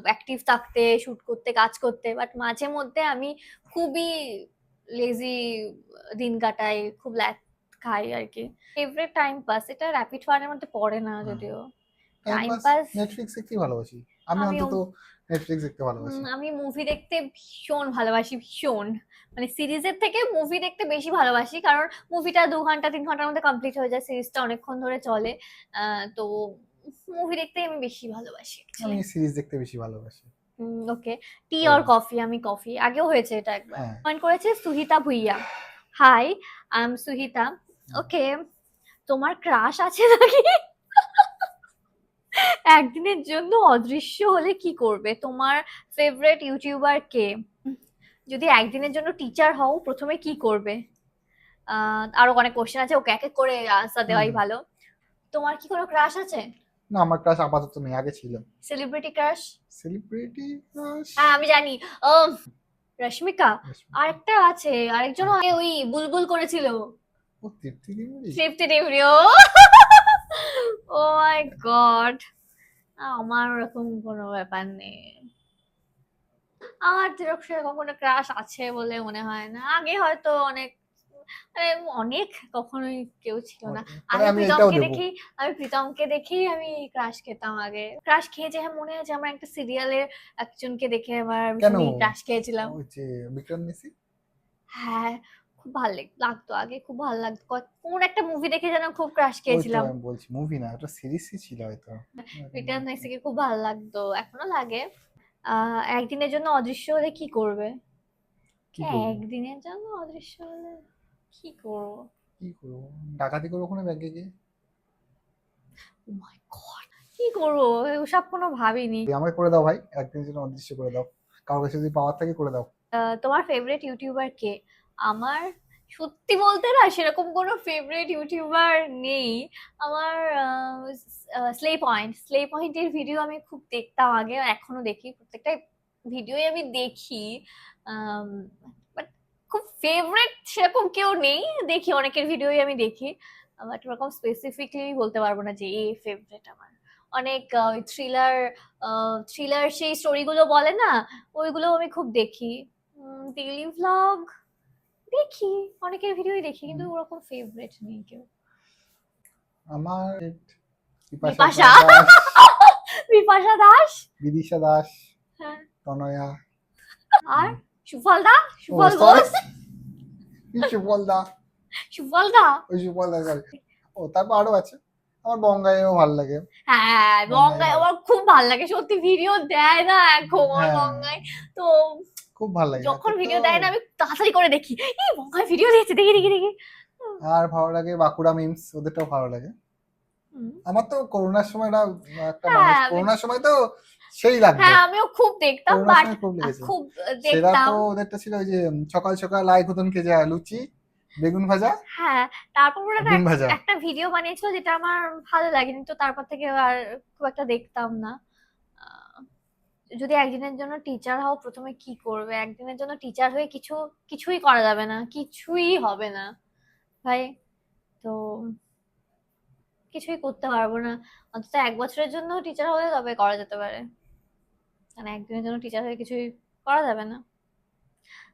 অ্যাক্টিভ থাকতে, শুট করতে, কাজ করতে, বাট মাঝে মধ্যে আমি খুবই লেজি দিন কাটাই, খুব ল্যাক খাই আর কি। ফেভারিট টাইম পাস, এটা র্যাপিড ফায়ারের মধ্যে পড়ে না যদিও। টাইম পাস নেটফ্লিক্স দেখতেই ভালোবাসি আমি, আমিও, অন্তত নেটফ্লিক্স দেখতে ভালোবাসি। আমি মুভি দেখতে ভীষণ ভালোবাসি, ভীষণ। মানে সিরিজের থেকে মুভি দেখতে বেশি ভালোবাসি, কারণ মুভিটা 2 ঘন্টা 3 ঘন্টার মধ্যে কমপ্লিট হয়ে যায়, সিরিজটা অনেকক্ষণ ধরে চলে। তো মুভি দেখতে আমি বেশি ভালোবাসি আমি সিরিজ দেখতে বেশি ভালোবাসি। Okay, tea or coffee? আমি কফি, আগেও হয়েছে এটা একবার। হ্যাঁ। কমেন্ট করেছে Suhita Bhuiyan. Hi, I am Suhita. Okay, তোমার ক্রাশ আছে নাকি? একদিনের জন্য অদৃশ্য হলে কি করবে? তোমার ফেভারিট ইউটিউবার কে? যদি একদিনের জন্য টিচার হও প্রথমে কি করবে? আরো অনেক কোশ্চেন আছে, ওকে এক এক করে আনসার দেওয়াই ভালো। তোমার কি কোনো ক্রাশ আছে? না, আমার ক্রাশ আপাতত নেই, আগে ছিল। Celebrity crush? সেলিব্রিটি ক্রাশ, হ্যাঁ আমি জানি, রশ্মিকা। আরেকটা আছে, আরেকজন ওই বুলবুল করেছিল, ও তৃপ্তি ডিমরি। তৃপ্তি ডিমরি। ও ও মাই গড, আমার ওরকম কোনো ব্যাপার নেই, আমার সেরকম কোনো ক্রাশ আছে বলে মনে হয় না। আগে হয়তো অনেক, মানে অনেক কখনোই কেউ ছিল না। তাহলে আমি আমি এটাও প্রীতমকে দেবো। দেখি, আমি প্রীতমকে দেখেই আমি ক্রাশ খেতাম আগে। ক্রাশ খেয়েছে, হ্যাঁ মনে আছে আমার একটা সিরিয়ালের একজনকে দেখে আমার কেন? ভীষণই ক্রাশ খেয়েছিলাম। ওই যে বিক্রম মেসি। হ্যাঁ, খুব ভালো লাগতো আগে, খুব ভালো লাগতো। কোন একটা মুভি দেখে যেন খুব ক্রাশ ওই তো খেয়েছিলাম। আমি বলছি, মুভি না, ওটা সিরিজই ছিল হয়তো। রিটার্ন মেক্সিকে খুব ভালো লাগতো, এখনো লাগে। একদিনের জন্য অদৃশ্য হলে কি করবে? কি করবো? একদিনের জন্য অদৃশ্য হলে কি করবো? কি করবো? ডাকাতি করবো ওখানে ব্যাংকে গিয়ে। Oh my God, কি করবো ওসব কোনো ভাবিনি। আমাকে করে দাও ভাই, একদিনের জন্য অদৃশ্য করে দাও, কারোর কাছে যদি পাওয়ার থাকে করে দাও। তোমার ফেভারিট ইউটিউবার কে? আমার সত্যি বলতে না সেরকম কোনো ফেভারিট ইউটিউবার নেই আমার। স্লে পয়েন্টের ভিডিও আমি খুব দেখতাম আগে, আর এখনো দেখি, প্রত্যেকটা ভিডিওই আমি দেখি। বাট খুব ফেভারিট সেরকম কেউ নেই, দেখি অনেকের ভিডিওই আমি দেখি, বাট ওরকম স্পেসিফিকলি বলতে পারবো না যে এই ফেভারিট আমার। অনেক থ্রিলার, থ্রিলার সেই স্টোরিগুলো বলে না, ওইগুলো আমি খুব দেখি। ডেইলি ভ্লগ দেখি, অনেকের ভিডিওই দেখি, কিন্তু ওরকম ফেভারিট নেই কেউ। আমার বিপাশা, বিপাশা দাস, বিদিশা দাস, হ্যাঁ, তনয়া, আর সুফল দা, সুফল ঘোষ, সুফল দা, সুফল দা। ওই সুফল দা, sorry। ও তারপর আরো আছে, আমার বঙ্গাইও ভালো লাগে। হ্যাঁ বঙ্গাই আমার খুব ভালো লাগে, সত্যি ভিডিও দেয় না এখন হ্যাঁ। বঙ্গাই, তো খুব ভালো লাগে যখন ভিডিও দেয় না আমি তাড়াতাড়ি করে দেখি, এই বঙ্গাই ভিডিও দিয়েছে, দেখি দেখি দেখি। আর ভালো লাগে বাঁকুড়া মিমস, ওদেরটাও ভালো লাগে। হুম। আমার তো করোনার সময় একটা মানুষ, হ্যাঁ করোনার সময় তো সেই লাগতো, হ্যাঁ আমিও খুব দেখতাম, করোনার বাট সময় খুব লেগেছে। খুব সেরা তো দেখতাম। ওদেরটা ছিল ওই যে সকাল সকাল আয় ঘুতন খেজা লুচি, বেগুন ভাজা হ্যাঁ, তারপর ওরা আর তো ডিম ভাজা। একটা ভিডিও বানিয়েছিল যেটা আমার ভালো লাগেনি, তো তারপর থেকে আর খুব একটা দেখতাম না। আহ, যদি একদিনের জন্য টিচার হও, প্রথমে কি করবে? একদিনের জন্য টিচার হয়ে কিছুই করা যাবে না, কিছুই হবে না ভাই। তো কিছুই করতে পারবো না। অন্তত 1 বছরের জন্য টিচার হলে তবে করা যেতে পারে, মানে একদিনের জন্য টিচার হয়ে কিছুই করা যাবে না।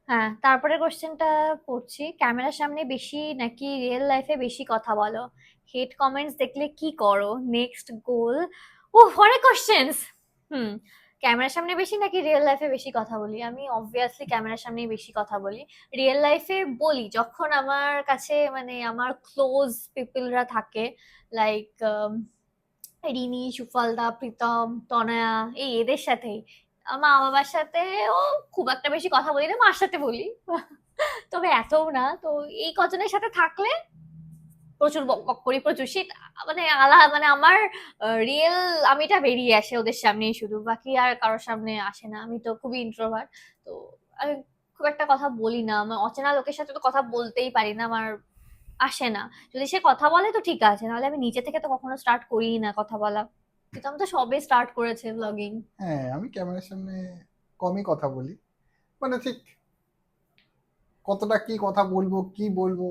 হ্যাঁ, তারপরে কোশ্চেনটা পড়ছি, ক্যামেরার সামনে বেশি নাকি রিয়েল লাইফে বেশি কথা বলো? হেট কমেন্টস দেখলে কি করো? নেক্সট গোল? ও অনেক কোশ্চেন্স। হুম। ক্যামেরার সামনে বেশি নাকি রিয়েল লাইফে বেশি কথা বলি? আমি অবভিয়াসলি ক্যামেরার সামনেই বেশি কথা বলি। রিয়েল লাইফে বলি যখন আমার কাছে মানে আমার ক্লোজ পিপলরা থাকে, লাইক রিনি, সুফলদা, প্রীতম, তনয়া, এই এদের সাথেই। মা বাবার সাথেও খুব একটা বেশি কথা বলি না, মার সাথে বলি। তবে এতও না। তো এই কজনের সাথে থাকলে প্রচুর বক বক করি, প্রচুর শীত, মানে মানে আমার রিয়েল আমিটা বেরিয়ে আসে ওদের সামনেই শুধু, বাকি আর কারোর সামনে আসে না। আমি তো খুবই ইন্ট্রোভার্ট, তো আমি খুব একটা কথা বলি না। আমার অচেনা লোকের সাথে তো কথা বলতেই পারি না, আমার আসে না। যদি সে কথা বলে তো ঠিক আছে, নাহলে আমি নিচে থেকে তো কখনো স্টার্ট করি না কথা বলা। কিন্তু আমি তো সবে স্টার্ট করেছে ব্লগিং। হ্যাঁ, আমি ক্যামেরার সামনে কমই কথা বলি, মানে ঠিক কতটা কি কথা বলবো কি বলবো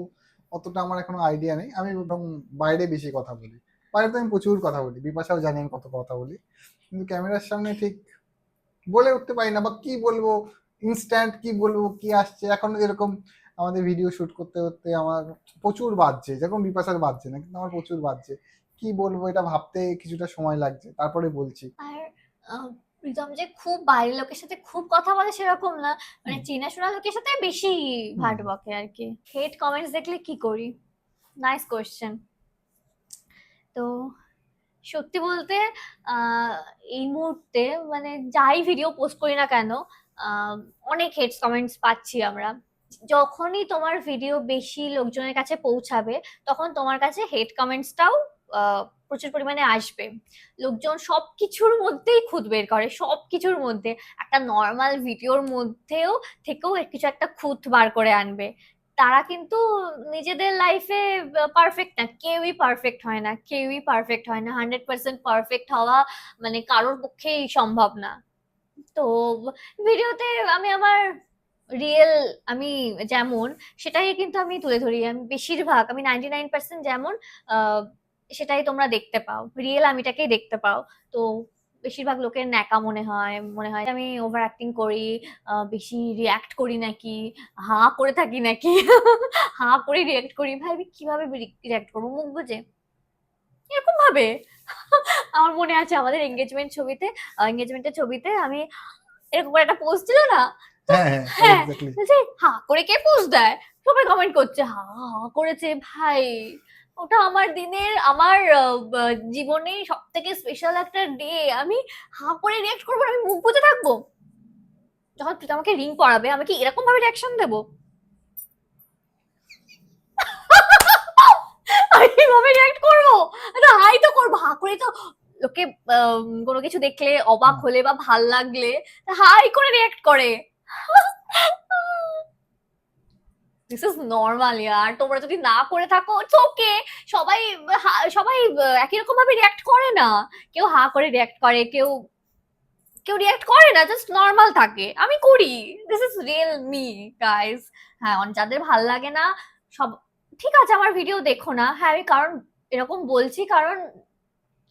অতটা আমার এখনো আইডিয়া নেই। আমি বরং বাইরে বেশি কথা বলি, বাইরে তো আমি প্রচুর কথা বলি, বিপাশাও জানি আমি কত কথা বলি, কিন্তু ক্যামেরার সামনে ঠিক বলে উঠতে পারি না, বা কি বলবো, ইনস্ট্যান্ট কি বলবো, কি আসছে। এখন যেরকম আমাদের ভিডিও শুট করতে করতে আমার প্রচুর বাজছে, যেরকম বিপাশার বাজছে না, কিন্তু আমার প্রচুর বাজছে, কি বলবো এটা ভাবতে কিছুটা সময় লাগছে, তারপরে বলছি। আর প্রীতম যে খুব বাইরের লোকের সাথে খুব কথা বলে সেরকম না, মানে হুম চেনাশোনা লোকের সাথে বেশি হুম। ভাট বকে আর কি। হেট কমেন্টস দেখলে কি করি? Nice question. তো সত্যি বলতে আহ, এই মুহূর্তে মানে যাই ভিডিও পোস্ট করি না কেন, আহ, অনেক হেটস কমেন্টস পাচ্ছি আমরা। যখনই তোমার ভিডিও বেশি লোকজনের কাছে পৌঁছাবে, তখন তোমার কাছে হেট কমেন্টসটাও প্রচুর পরিমাণে আসবে। লোকজন সবকিছুর মধ্যেই খুঁত বের করে, সবকিছুর মধ্যে, একটা নর্মাল ভিডিওর মধ্যেও থেকেও কিছু একটা খুঁত বার করে আনবে। তারা কিন্তু নিজেদের লাইফে পারফেক্ট না, কেউই পারফেক্ট হয় না, কেউই পারফেক্ট হয় না। 100% পারফেক্ট হওয়া মানে কারোর পক্ষেই সম্ভব না। তো ভিডিওতে আমি আমার রিয়েল আমি যেমন, সেটাই কিন্তু আমি তুলে ধরি। আমি বেশিরভাগ, আমি 99% যেমন আহ, সেটাই তোমরা দেখতে পাও, রিয়েল আমিটাকেই দেখতে পাও। তো বেশিরভাগ লোকের ন্যাকা মনে হয় আমি ওভার অ্যাক্টিং করি, বেশি রিয়াক্ট করি নাকি, হা করে থাকি নাকি। হা করে রিয়াক্ট করি, ভাই আমি কিভাবে রিয়াক্ট করবো মুখ বুজে, এরকম ভাবে। আমার মনে আছে আমাদের এঙ্গেজমেন্টের ছবিতে আমি এরকম করে একটা পোস্ট ছিল না? তো হ্যাঁ হ্যাঁ, হ্যাঁ, এক্স্যাক্টলি। বলছে হা করে কে পোস্ট দেয়? সবাই কমেন্ট করছে হা হা করেছে ভাই। ওটা আমার দিনের, আমার জীবনে সব থেকে স্পেশাল একটা ডে। আমি হা করে রিয়াক্ট করবো না? আমি মুখ বুজে থাকবো? যখন তুই আমাকে রিং পড়াবে আমি কি এরকম ভাবে রিয়াকশন দেবো? আমি কিভাবে রিয়াক্ট করবো? তো হাই তো করবো, হা করে তো লোকে কোনো কিছু দেখলে অবাক হুম। হলে বা ভাল লাগলে হাই করে রিয়াক্ট করে। দিস ইজ নর্মাল ইয়ার, তোমরা যদি না করে থাকো ইটস ওকে। সবাই সবাই একই রকম ভাবে রিয়াক্ট করে না। কেউ হা করে রিয়াক্ট করে, কেউ কেউ রিয়াক্ট করে না, জাস্ট নর্মাল থাকে। আমি করি, this is real me guys. হ্যাঁ, যাদের ভাল লাগে না সব ঠিক আছে, আমার ভিডিও দেখো না। হ্যাঁ, আমি কারণ এরকম বলছি কারণ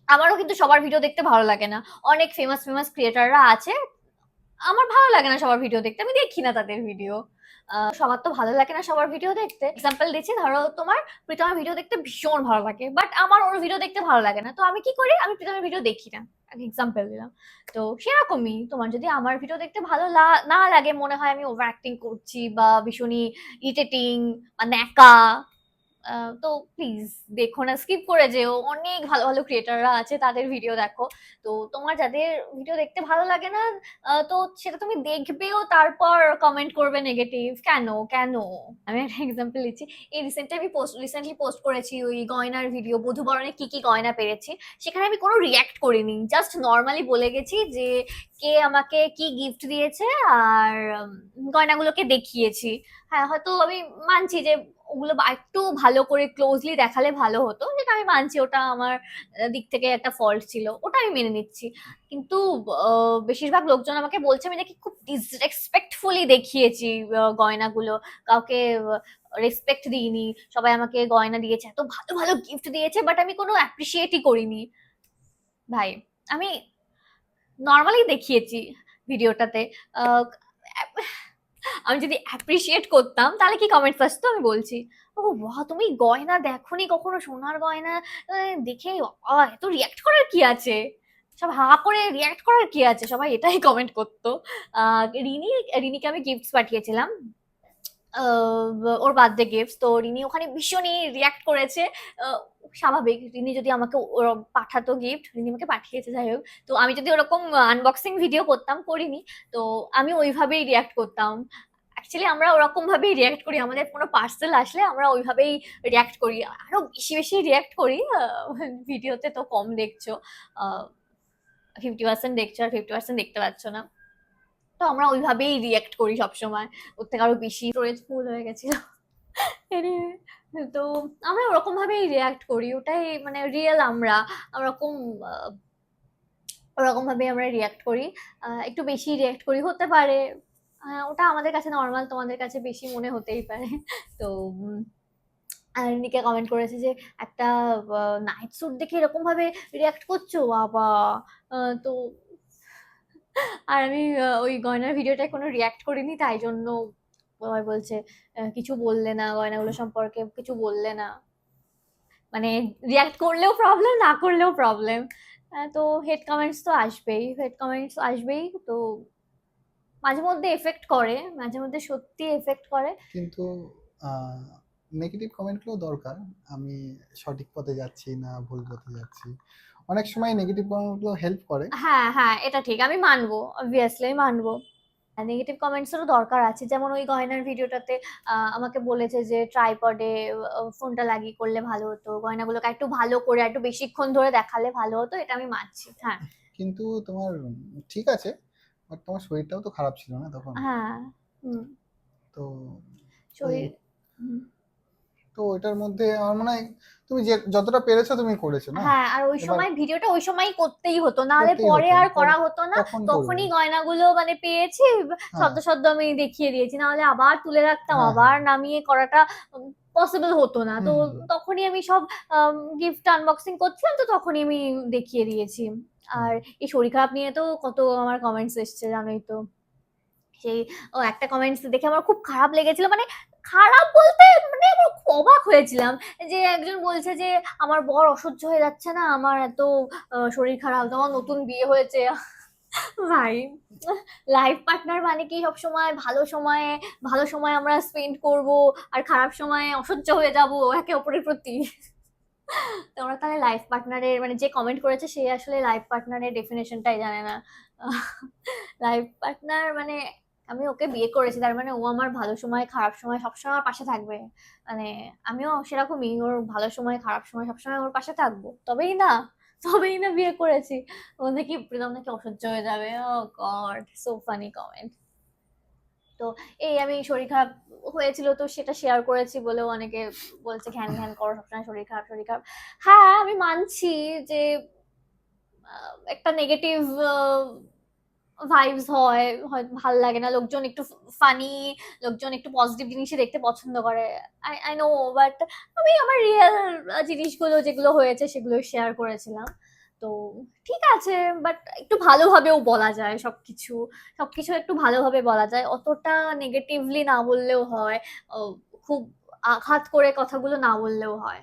আমারও কিন্তু সবার ভিডিও দেখতে ভালো লাগে না। অনেক ফেমাস ফেমাস ক্রিয়েটাররা আছে, আমার ভালো লাগে না সবার ভিডিও দেখতে, আমি দেখি না তাদের ভিডিও। সবার তো ভালো লাগে না সবার ভিডিও দেখতে। এক্সাম্পল দিচ্ছি, ধরো তোমার প্রীতমের ভিডিও দেখতে ভীষণ ভালো লাগে, বাট আমার ওর ভিডিও দেখতে ভালো লাগে না, তো আমি কি করি? আমি প্রীতমের ভিডিও দেখি না। এক্সাম্পল দিলাম। তো সেরকমই তোমার যদি আমার ভিডিও দেখতে ভালো না লাগে, মনে হয় আমি ওভার অ্যাক্টিং করছি বা ভীষণই ইরিটেটিং বা ন্যাকা, তো প্লিজ দেখো না, স্কিপ করে যেও, অনেক ভালো ভালো ক্রিয়েটাররা আছে, তাদের ভিডিও দেখো। তো তোমার যাদের ভিডিও দেখতে ভালো লাগে না, তো সেটা তুমি দেখবেও, তারপর কমেন্ট করবে নেগেটিভ, কেন কেন? আমি একটা এক্সাম্পল দিচ্ছি। এই রিসেন্টলি পোস্ট করেছি ওই গয়নার ভিডিও, বধূবরণে কি কি গয়না পেরেছি। সেখানে আমি কোনো রিয়াক্ট করিনি, জাস্ট নর্মালি বলে গেছি যে কে আমাকে কি গিফট দিয়েছে, আর গয়নাগুলোকে দেখিয়েছি। হ্যাঁ, হয়তো আমি মানছি যে ওগুলো একটু ভালো করে ক্লোজলি দেখালে ভালো হতো, যেটা আমি মানছি, ওটা আমার দিক থেকে একটা ফল্ট ছিল, ওটা আমি মেনে নিচ্ছি। কিন্তু বেশিরভাগ লোকজন আমাকে বলছে আমি নাকি খুব ডিসরেসপেক্টফুলি দেখিয়েছি গয়নাগুলো, কাউকে রেসপেক্ট দিইনি। সবাই আমাকে গয়না দিয়েছে, এত ভালো ভালো গিফট দিয়েছে, বাট আমি কোনো অ্যাপ্রিসিয়েটই করিনি। ভাই, আমি নর্মালি দেখিয়েছি ভিডিওটাতে। আহ, আমি যদি অ্যাপ্রিসিয়েট করতাম তাহলে কি কমেন্টস আসতো আমি বলছি। ও বাহ, তুমি গয়না দেখোনি কখনো, সোনার গয়না দেখে এত রিয়াক্ট করার কি আছে, সব হা করে রিয়াক্ট করার কি আছে, সবাই এটাই কমেন্ট করতো। রিনিকে আমি গিফটস পাঠিয়েছিলাম, ওর বার্থডে গিফট, তো রিনি ওখানে ভীষণই রিয়াক্ট করেছে। আহ, স্বাভাবিক, রিনি যদি আমাকে পাঠাতো গিফট, রিনি আমাকে পাঠিয়েছে যাই হোক, তো আমি যদি ওরকম আনবক্সিং ভিডিও করতাম, করিনি, তো আমি ওইভাবেই রিয়াক্ট করতাম। অ্যাকচুয়ালি আমরা ওরকম ভাবেই রিয়াক্ট করি, আমাদের কোনো পার্সেল আসলে আমরা ওইভাবেই রিয়াক্ট করি, আরো বেশি বেশি রিয়াক্ট করি। ভিডিওতে তো কম দেখছো, 50% দেখছো আর 50% দেখতে পাচ্ছ না। তো আমরা ওইভাবেই রিয়াক্ট করি সবসময়, ওর থেকে আরো বেশি স্টোরেজ ফুল হয়ে গেছিল। Anyway, তো আমরা ওরকম ভাবেই রিয়াক্ট করি, ওটাই মানে রিয়েল আমরা, ওরকম ওরকম ভাবে আমরা রিয়াক্ট করি, একটু বেশি রিয়াক্ট করি হতে পারে। ওটা আমাদের কাছে নর্মাল, তোমাদের কাছে বেশি মনে হতেই পারে। তো আর নিকে কমেন্ট করেছে যে একটা নাইট স্যুট দেখে এরকম ভাবে রিয়াক্ট করছো বাবা। তো আর আমি ওই গয়নার ভিডিওটায় কোনো রিয়াক্ট করিনি, তাই জন্য সবাই বলছে কিছু বললে না, গয়নাগুলো সম্পর্কে কিছু বললে না, মানে রিয়াক্ট করলেও প্রবলেম, না করলেও প্রবলেম। তো হেড কমেন্টস তো আসবেই, হেড কমেন্টস আসবেই, তো মাঝে মধ্যে এফেক্ট করে, মাঝে মধ্যে সত্যি এফেক্ট করে। কিন্তু নেগেটিভ কমেন্টগুলো দরকার। আমি সঠিক পথে যাচ্ছি না ভুল পথে যাচ্ছি, অনেক সময় নেগেটিভ কমেন্টগুলো হেল্প করে। হ্যাঁ হ্যাঁ, এটা ঠিক, আমি মানবো, অবভিয়াসলি মানবো। নেগেটিভ কমেন্টসেরও দরকার আছে, যেমন ওই গয়নার ভিডিওটাতে আমাকে বলেছে যে ট্রাইপডে ফোনটা লাগিয়ে করলে ভালো হতো, গয়নাগুলোকে একটু ভালো করে একটু বেশিক্ষণ ধরে দেখালে ভালো হতো, এটা আমি মানছি, হ্যাঁ। কিন্তু তোমার ঠিক আছে, বাট তোমার শরীরটাও তো খারাপ ছিল না তখন। হ্যাঁ। হুম। তো ওই শরীর। হুম। তো ওইটার মধ্যে আমার মনে হয় তুমি যে যতটা পেরেছো তুমি করেছো না। হ্যাঁ, আর ওই এবার সময় ভিডিওটা ওই সময়ই করতেই হতো, নাহলে করতেই পরে হতো, আর করা হতো না। তখন করবে। তখনই গয়নাগুলো মানে পেয়েছি, হ্যাঁ সদ্য সদ্য আমি দেখিয়ে দিয়েছি, নাহলে আবার তুলে রাখতাম, হ্যাঁ হ্যাঁ। আবার নামিয়ে করাটা পসিবল হতো না। তো হুম হুম তখনই আমি সব গিফট আনবক্সিং করছিলাম, তো তখনই আমি দেখিয়ে দিয়েছি। হুম। আর এই শরীর খারাপ নিয়ে তো কত আমার কমেন্টস এসছে জানোই তো। সেই একটা কমেন্টস দেখে আমার খুব খারাপ লেগেছিল, মানে খারাপ বলতে মানে আমার খুব অবাক হয়েছিলাম, যে একজন বলছে যে আমার বর অসহ্য হয়ে যাচ্ছে না, আমার এত শরীর খারাপ, তোমার নতুন বিয়ে হয়েছে। ভাই, লাইফ পার্টনার মানে কি সবসময় ভালো সময় আমরা স্পেন্ড করব, আর খারাপ সময় অসহ্য হয়ে যাব একে অপরের প্রতি? তোমরা তাহলে লাইফ পার্টনারের মানে যে কমেন্ট করেছে সে আসলে লাইফ পার্টনারের ডেফিনেশনটাই জানে না। লাইফ পার্টনার মানে আমি ওকে বিয়ে করেছি, তার মানে ও আমার ভালো সময় খারাপ সময় সবসময় আমার পাশে থাকবে, মানে আমিও সেরকমই, ওর ভালো সময় খারাপ সময় সবসময় ওর পাশে থাকবো, তবেই না বিয়ে করেছি। ও নাকি প্রীতম নাকি অসহ্য হয়ে যাবে, ও গড, সো ফানি কমেন্ট। তো এই আমি শরীর খারাপ হয়েছিল, তো সেটা শেয়ার করেছি বলেও অনেকে বলছে ঘ্যান ঘ্যান করো সবসময়, শরীর খারাপ। হ্যাঁ, আমি মানছি যে একটা নেগেটিভ ভাইবস হয়, হয়তো ভাল লাগে না, লোকজন একটু ফানি, লোকজন একটু পজিটিভ জিনিসই দেখতে পছন্দ করে। আই নো, বাট আমি আমার রিয়েল জিনিসগুলো যেগুলো হয়েছে সেগুলো শেয়ার করেছিলাম। তো ঠিক আছে, বাট একটু ভালোভাবেও বলা যায় সবকিছু, সবকিছু একটু ভালোভাবে বলা যায়, অতটা নেগেটিভলি না বললেও হয়, খুব আঘাত করে কথাগুলো না বললেও হয়।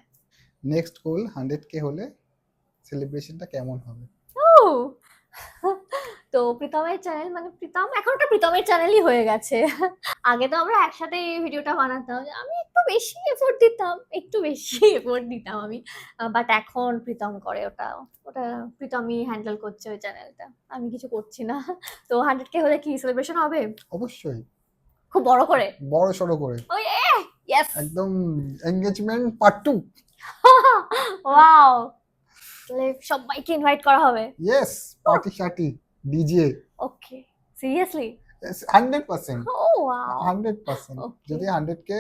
নেক্সট গোল 100K হলে সেলিব্রেশনটা কেমন হবে? ও তো প্রীতমের চ্যানেল, মানে প্রীতম এখন ওটা প্রীতমের চ্যানেলই হয়ে গেছে। আগে তো আমরা একসাথে এই ভিডিওটা বানাতাম, আমি একটু বেশি এফোর্ট দিতাম, একটু বেশি এফোর্ট দিতাম আমি, বাট এখন প্রীতম করে ওটা, ওটা প্রীতমই হ্যান্ডেল করছে ওই চ্যানেলটা, আমি কিছু করছি না। তো 100K হলে কি সেলিব্রেশন হবে? অবশ্যই খুব বড় করে, বড় সড়ো করে, ওই ইয়েস, একদম এঙ্গেজমেন্ট পার্ট 2। ওয়াও, তাহলে সবাইকে ইনভাইট করা হবে। ইয়েস, পার্টি শার্টি, ডিজে, ওকে, সিরিয়াসলি? 100%, ও ওয়াও, 100%। Okay. যদি 100K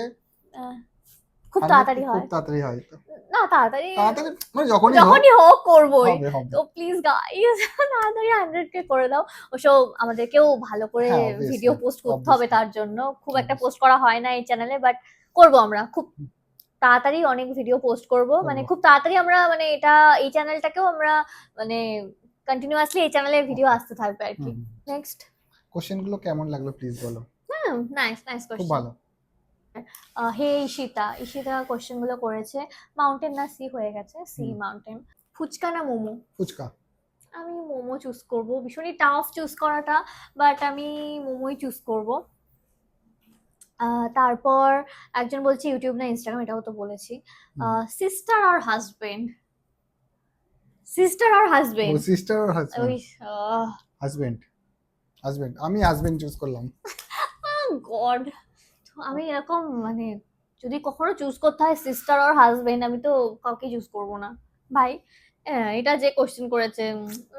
খুব তাড়াতাড়ি খুব হয় তাড়াতাড়ি হয় তো, না? তাড়াতাড়ি তাড়াতাড়ি মানে যখনই হোক যখনই হোক করবোই। হবে হবে। তো প্লিজ গাইস, তাড়াতাড়ি 100K করে দাও। ওসব আমাদেরকেও ভালো করে হ্যাঁ, obviously, ভিডিও পোস্ট করতে হবে, obviously. তার জন্য খুব একটা Obviously. পোস্ট করা হয় না এই চ্যানেলে, বাট করব আমরা খুব তাড়াতাড়ি অনেক ভিডিও পোস্ট করব, মানে করবো। খুব তাড়াতাড়ি আমরা, মানে এটা এই চ্যানেলটাকেও আমরা মানে কন্টিনিউয়াসলি এই চ্যানেলে ভিডিও আসতে থাকবে আর কি। নেক্সট কোশ্চেন গুলো কেমন লাগলো প্লিজ বলো। নাইস নাইস খুব কোশ্চেন। ভালো। হে ঈশিতা, ঈশিতা কোশ্চেন গুলো করেছে, মাউন্টেন না সি হয়ে গেছে, সি মাউন্টেন। ফুচকা না মোমো? ফুচকা। আমি মোমো চুজ করব, ভীষণই টাফ চুজ করাটা, বাট আমি মোমোই চুজ করব। তারপর একজন বলছে ইউটিউব না ইনস্টাগ্রাম, এটাও তো বলেছি। সিস্টার আর হাজবেন্ড? সিস্টার আর ও হাজবেন্ড, সিস্টার আর ওই হাজবেন্ড। Husband, husband. আমি হাজবেন্ড চুজ করলাম। গড, আমি এরকম মানে যদি কখনো চুজ করতে হয় সিস্টার আর হাজবেন্ড, আমি তো কাউকে চুজ করব না ভাই। এটা যে কোশ্চেন করেছে,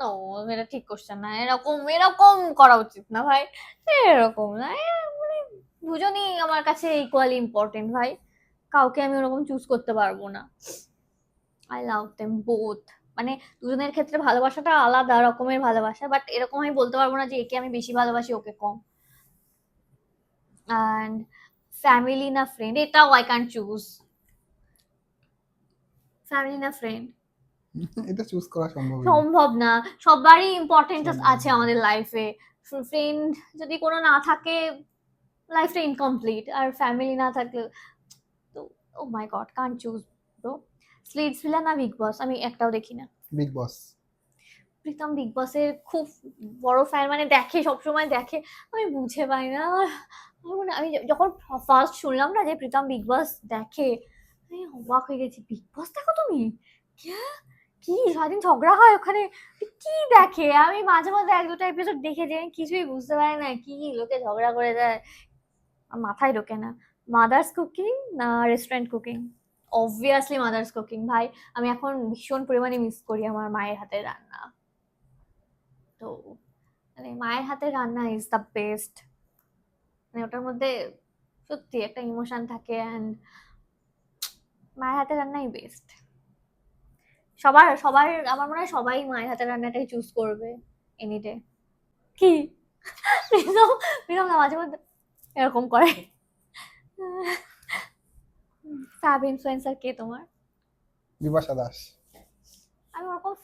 নো, এটা ঠিক কোশ্চেন না, এরকম এরকম করা উচিত না ভাই, এরকম না, মানে দুজনই আমার কাছে ইকুয়ালি ইম্পর্টেন্ট ভাই, কাউকে আমি ওরকম চুজ করতে পারবো না। আই লাভ দেম বোথ, মানে দুজনের ক্ষেত্রে ভালোবাসাটা আলাদা রকমের ভালোবাসা, বাট এরকম আমি বলতে পারবো না যে একে আমি বেশি ভালোবাসি ওকে কম। অ্যান্ড ফ্যামিলি না ফ্রেন্ড, এটাও আই ক্যান চুজ। ফ্যামিলি না ফ্রেন্ড? এটা চুজ করা সম্ভব না। সম্ভব না, সবারই ইম্পর্টেন্ট সম্ভব আছে না। আমাদের লাইফে, ফ্রেন্ড যদি কোনো না থাকে লাইফটা ইনকমপ্লিট, আর ফ্যামিলি না থাকলে তো oh my god, can't choose bro. Splitsvilla না বিগ বস? আমি একটাও দেখি না। বিগ বস। প্রীতম বিগ বসের খুব বড় ফ্যান, মানে দেখে, সবসময় দেখে, আমি বুঝে পাই না মানে আমি যখন ফার্স্ট শুনলাম না যে প্রীতম বিগ বস দেখে, আমি অবাক হয়ে গেছি, বিগ বস দেখো তুমি? কি সারাদিন ঝগড়া হয় ওখানে, কি দেখে? আমি মাঝে মাঝে এক দুটো এপিসোড দেখে যাই, কিছুই বুঝতে পারি না কি লোকে ঝগড়া করে যায়, আমার মাথায় ঢোকে না। মাদার্স কুকিং না restaurant cooking? Obviously mother's cooking ভাই, আমি এখন ভীষণ পরিমাণে মিস করি আমার মায়ের হাতের রান্না। তো মানে মায়ের হাতের রান্না ইজ দ্য বেস্ট, মানে ওটার মধ্যে সত্যি একটা ইমোশন থাকে, অ্যান্ড মায়ের হাতের রান্নাই বেস্ট। সবার সবার আমার মনে হয় সবাই মায়ের হাতের রান্নাটাই চুজ করবে এনি ডে। কি প্রীতম, প্রীতম না মাঝে মধ্যে এরকম করে। ফ্যাব ইনফ্লুয়েন্সার কে তোমার? বিপাশা দাস। আমি ওরকম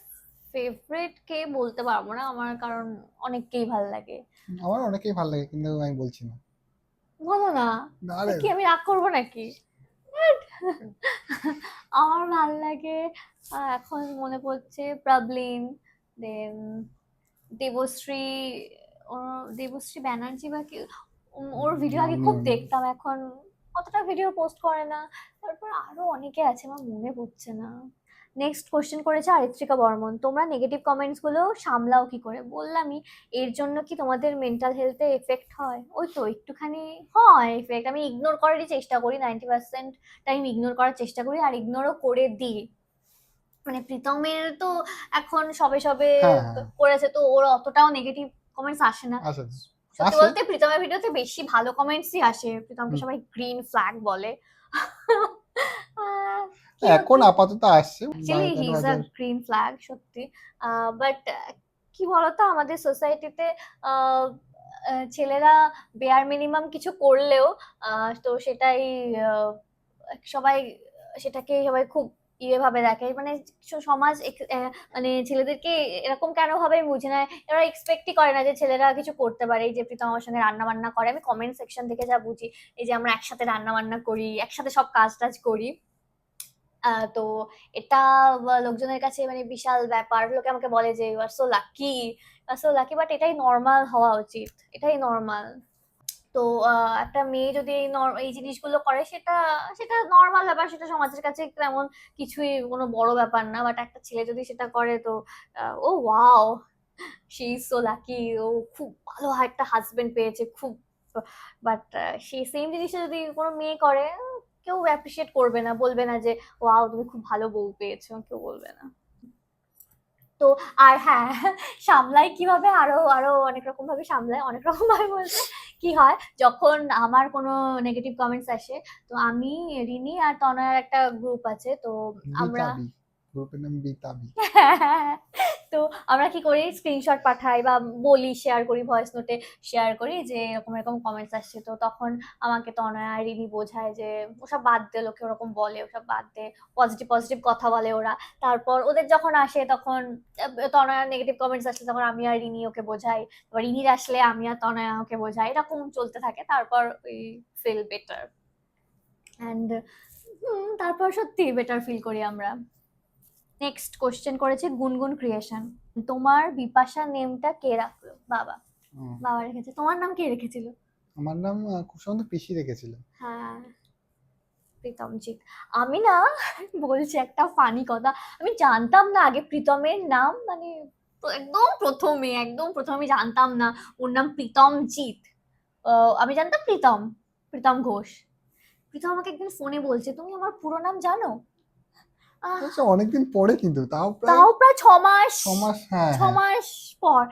ফেভারিট কে বলতে পারবো না আমার, কারণ অনেককেই ভালো লাগে। আমার অনেকেই ভালো লাগে কিন্তু আমি বলছি না। বলো না, আরে কি আমি রাগ করবো নাকি? আমার ভাল লাগে, এখন মনে পড়ছে প্রবলিন, দেন দেবশ্রী, দেবশ্রী ব্যানার্জি বা কি, ওর ভিডিও আগে খুব দেখতাম, এখন অতটা ভিডিও পোস্ট করে না। তারপর আরো অনেকে আছে, আমার মনে পড়ছে না। নেক্সট কোশ্চেন করেছে আরিত্রিকা বর্মন, তোমরা নেগেটিভ কমেন্টস গুলো সামলাও কি করে? বললামই, এর জন্য কি তোমাদের মেন্টাল হেলথে এফেক্ট হয়? ওই তো একটুখানি হয় এফেক্ট, আমি ইগনোর করারই চেষ্টা করি, 90% টাইম ইগনোর করার চেষ্টা করি, আর ইগনোরও করে দিই। মানে প্রীতমের তো এখন সবে সবে হ্যাঁ। করেছে, তো ওর অতটাও নেগেটিভ কমেন্টস আসে না। আচ্ছা, সত্যি আসে। বলতে প্রীতমের ভিডিওতে বেশি ভালো কমেন্টসই আসে, প্রীতমকে সবাই গ্রিন ফ্ল্যাগ বলে। এখন আপাতত আসছে actually he is a green flag সত্যি, বাট কি বলতো আমাদের সোসাইটিতে ছেলেরা বেয়ার মিনিমাম কিছু করলেও তো সেটাই সবাই সেটাকে সবাই খুব ইয়ে ভাবে দেখে, মানে সমাজ মানে ছেলেদেরকে এরকম কেন ভাবে আমি বুঝি না, এরা এক্সপেক্টই করে না যে ছেলেরা কিছু করতে পারে। এই যে প্রীতম আমার সঙ্গে রান্না বান্না করে, আমি কমেন্ট সেকশন থেকে যা বুঝি, এই যে আমরা একসাথে রান্না বান্না করি, একসাথে সব কাজ টাজ করি, তো এটা লোকজনের কাছে মানে বিশাল ব্যাপার, লোকে আমাকে বলে যে you are so lucky, so lucky, but এটাই নর্মাল হওয়া উচিত, এটাই নর্মাল। তো একটা মেয়ে যদি এই জিনিসগুলো করে সেটা সেটা নর্মাল ব্যাপার, সেটা সমাজের কাছে তেমন কিছুই কোনো বড় ব্যাপার না। বাট একটা ছেলে যদি সেটা করে তো ও wow, she is so lucky, ও খুব ভালো একটা হাজবেন্ড পেয়েছে খুব। বাট সেই সেম জিনিসটা যদি কোনো মেয়ে করে, কেউ অ্যাপ্রিসিয়েট করবে না, বলবে না যে ওয়াও তুমি খুব ভালো বউ পেয়েছো, কেউ বলবে না। তো আর হ্যাঁ, সামলাই কিভাবে, আরো আরো অনেক রকম ভাবে সামলায়, অনেক রকম ভাবে বলতে কি হয়, যখন আমার কোনো নেগেটিভ কমেন্টস আসে, তো আমি, রিনি আর তনয়ের একটা গ্রুপ আছে, তো আমরা বিতাবি, গ্রুপের নাম বিতাবি। তো আমরা কি করি, স্ক্রিনশট পাঠাই বা বলি, শেয়ার করি, ভয়েস নোটে শেয়ার করি যে এরকম এরকম কমেন্টস আসছে। তো তখন আমাকে তনয়া আর রিনি বোঝায় যে ওসব বাদ দে, লোকে ওরকম বলে, ওসব বাদ দে, পজিটিভ পজিটিভ কথা বলে ওরা। তারপর ওদের যখন আসে তখন তনয়ার নেগেটিভ কমেন্টস আসলে তখন আমি আর রিনি ওকে বোঝাই, এবার রিনির আসলে আমি আর তনয়া ওকে বোঝাই, এরকম চলতে থাকে। তারপর উই ফিল বেটার অ্যান্ড তারপর সত্যি বেটার ফিল করি আমরা। নেক্সট কোশ্চেন করেছে গুনগুন ক্রিয়েশন, তোমার বিপাশা নেমটা কে রাখলো? বাবা, হুম। বাবা রেখেছে। তোমার নাম কে রেখেছিল? আমার নাম খুব সম্ভবত পিসি রেখেছিল। হ্যাঁ, প্রীতমজিৎ। আমি না বলছি একটা ফানি কথা, আমি জানতাম না আগে প্রীতমের নাম, মানে একদম প্রথমে আমি জানতাম না ওর নাম প্রীতমজিৎ। আমি জানতাম প্রীতম, প্রীতম ঘোষ। প্রীতম আমাকে একদিন ফোনে বলছে তুমি আমার পুরো নাম জানো? অবশ্য অনেকদিন পরে, কিন্তু তাও প্রায় তাও প্রায় 6 মাস, 6 মাস। হ্যাঁ 6 মাস পর।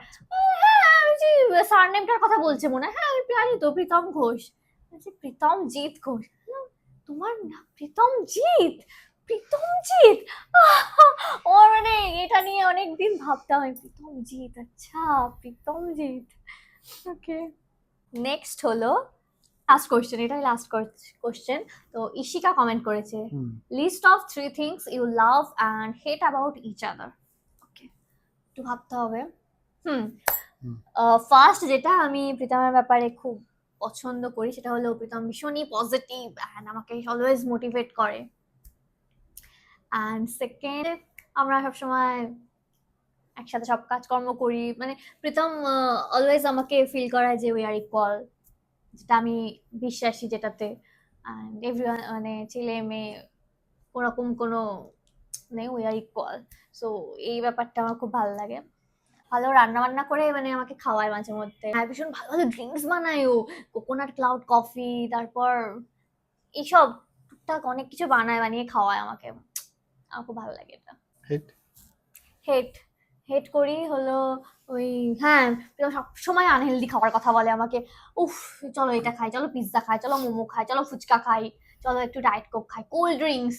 হ্যাঁ, ওই যে সারনেমটার কথা বলছে মনে হয়, হ্যাঁ আমি জানি তো, প্রীতম ঘোষ। বলছে প্রীতমজিৎ ঘোষ। বললাম, তোমার নাম প্রীতমজিৎ? প্রীতমজিৎ ওর মানে এটা নিয়ে অনেকদিন ভাবতাম আমি, প্রীতমজিৎ, আচ্ছা প্রীতমজিৎ, ওকে। নেক্সট হলো লাস্ট কোশ্চেন, এটাই লাস্ট কোশ্চেন। তো ইশিকা কমেন্ট করেছে, হুম। List of 3 things you love and hate about each other. Okay, একটু ভাবতে হবে। হুম, হুম। ফার্স্ট যেটা আমি প্রীতমের ব্যাপারে খুব পছন্দ করি সেটা হলো প্রীতম ভীষণই পজিটিভ অ্যান্ড আমাকে অলওয়েজ মোটিভেট করে। অ্যান্ড সেকেন্ড, আমরা সবসময় একসাথে সব কাজকর্ম করি, মানে প্রীতম অলওয়েজ আমাকে ফিল করায় যে উই আর ইকুয়াল, যেটা আমি বিশ্বাসী যেটাতে। অ্যান্ড এভরিওয়ান, মানে ছেলে মেয়ে ওরকম কোনো নেই, উই আর ইকুয়াল। সো এই ব্যাপারটা আমার খুব ভালো লাগে। ভালো রান্না বান্না করে মানে আমাকে খাওয়ায় মাঝে মধ্যে, হ্যাঁ ভীষণ ভালো ভালো ড্রিঙ্কস বানায় ও, কোকোনাট ক্লাউড কফি, তারপর এইসব টুকটাক অনেক কিছু বানায়, বানিয়ে খাওয়ায় আমাকে। আমার খুব ভালো লাগে এটা। হেট হেট, হেট করি হলো ওই, হ্যাঁ সবসময় আনহেলদি খাবার কথা বলে আমাকে। উফ, চলো এটা খাই, চলো পিৎজা খাই, চলো মোমো খাই, চলো ফুচকা খাই, চলো একটু ডায়েট কোক খাই, কোল্ড ড্রিঙ্কস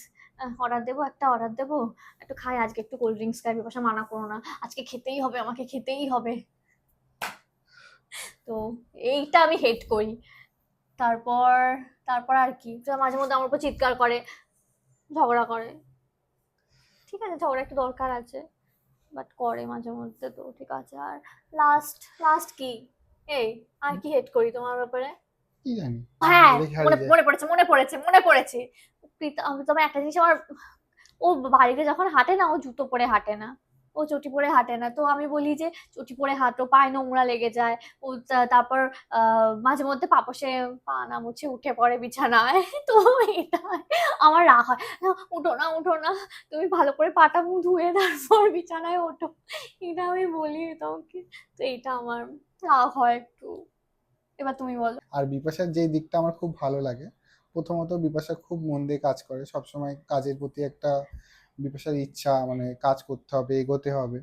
অর্ডার দেবো, একটা অর্ডার দেবো, একটু খাই, আজকে একটু কোল্ড ড্রিঙ্কস খাই, বিপাশা মানা করো না, আজকে খেতেই হবে, আমাকে খেতেই হবে। তো এইটা আমি হেট করি। তারপর তারপর আর কি, মাঝে মধ্যে আমার উপর চিৎকার করে, ঝগড়া করে, ঠিক আছে ঝগড়া একটু দরকার আছে, বাট করে মাঝে মধ্যে, তো ঠিক আছে। আর লাস্ট লাস্ট কি, এই আর কি হেট করি তোমার ব্যাপারে? কি জানি, হ্যাঁ, রেখে মনে হারিয়ে যায়। মনে পড়েছে। আমি তোমার একটা জিনিস আমার, ও বাড়িতে যখন হাঁটে না, ও জুতো পরে হাঁটে না, ও চটি পরে হাঁটে না। তো আমি বলি যে চটি পরে হাঁটো, পায়ে নোংরা লেগে যায়। ও তারপর মাঝে মধ্যে পাপসে পা না মুছে উঠে পড়ে বিছানায়। তো এটা আমার রাগ হয়, না উঠো না উঠো না, তুমি ভালো করে পাটা মুখ ধুয়ে তারপর বিছানায় ওঠো, এটা আমি বলি তোমাকে। তো এটা আমার রাগ হয় একটু। এবার তুমি বলো। আর বিপাশার যেই দিকটা আমার খুব ভালো লাগে, প্রথমত বিপাশা খুব মন দিয়ে কাজ করে, সবসময় কাজের প্রতি একটা বিপাশার ইচ্ছা, মানে কাজ করতে হবে, এগোতে হবে।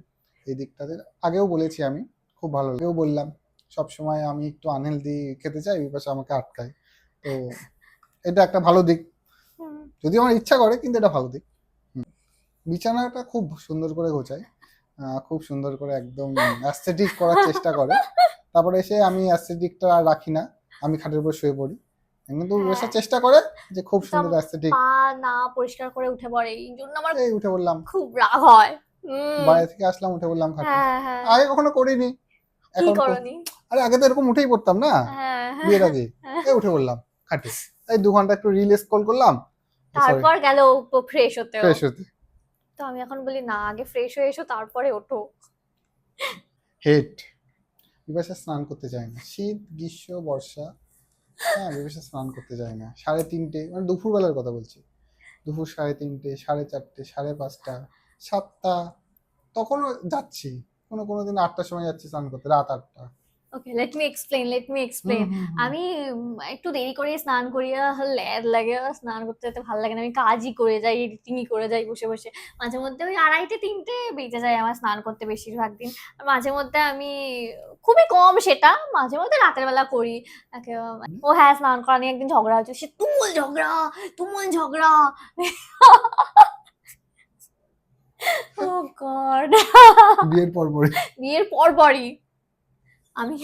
এই দিকটাতে আগেও বলেছি আমি, খুব ভালো লাগেও বললাম। সবসময় আমি একটু আনহেলদি খেতে চাই, বিপাশা আমাকে আটকায়। তো এটা একটা ভালো দিক, হুম, যদি আমার ইচ্ছা করে, কিন্তু এটা ভালো দিক। বিছানাটা খুব সুন্দর করে গোছায়, খুব সুন্দর করে একদম অ্যাস্থেটিক করার চেষ্টা করে। তারপরে এসে আমি অ্যাস্থেটিকটা আর রাখি না, আমি খাটের উপর শুয়ে পড়ি, কিন্তু হ্যাঁ, বসার চেষ্টা করে যে খুব প্রীতম সুন্দর অ্যাস্থেটিক। পা না পরিষ্কার করে উঠে পড়ে, এই জন্য আমার এই উঠে বললাম, খুব রাগ হয়। হুম, বাইরে থেকে আসলাম, উঠে বললাম খাটে। হ্যাঁ হ্যাঁ। আগে কখনো করিনি, কি এখন করনি? আরে আগে তো এরকম উঠেই পড়তাম না, হ্যাঁ হ্যাঁ বিয়ের আগে। হ্যাঁ। এই উঠে বললাম খাটে, এই 2 ঘন্টা একটু রিল স্ক্রল করলাম, সরি, তারপর গেল ফ্রেশ হতেও। ফ্রেশ হতে। তো আমি এখন বলি না, আগে ফ্রেশ হয়ে এসো তারপরে ওঠো। হেট। বিপাশা স্নান করতে চায় না, শীত গ্রীষ্ম বর্ষা, হ্যাঁ বিপাশা স্নান করতে যায় না। 3:30 মানে দুপুরবেলার কথা বলছি, দুপুর 3:30, 4:30, 5:30, 7টা, তখনও যাচ্ছি। কোনো দিন 8টার সময় যাচ্ছি স্নান করতে, রাত 8টা। ওকে, লেট মি এক্সপ্লেন। হুম। আমি একটু দেরি করে স্নান করিয়া ল্যাদ লাগে, স্নান করতে যেতে ভালো লাগে না। আমি কাজই করে যাই, এডিটিংই করে যাই বসে বসে। মাঝে মধ্যে ওই 2:30-3টে বেজে যায় আমার স্নান করতে বেশিরভাগ দিন। আর মাঝে মধ্যে আমি, খুবই কম সেটা, মাঝে মধ্যে রাতের বেলা করি। ও হ্যাঁ, স্নান করা নিয়ে একদিন ঝগড়া হচ্ছে, সে তুমুল ঝগড়া। ও গড। বিয়ের পর পরে বিয়ের পরই আমি,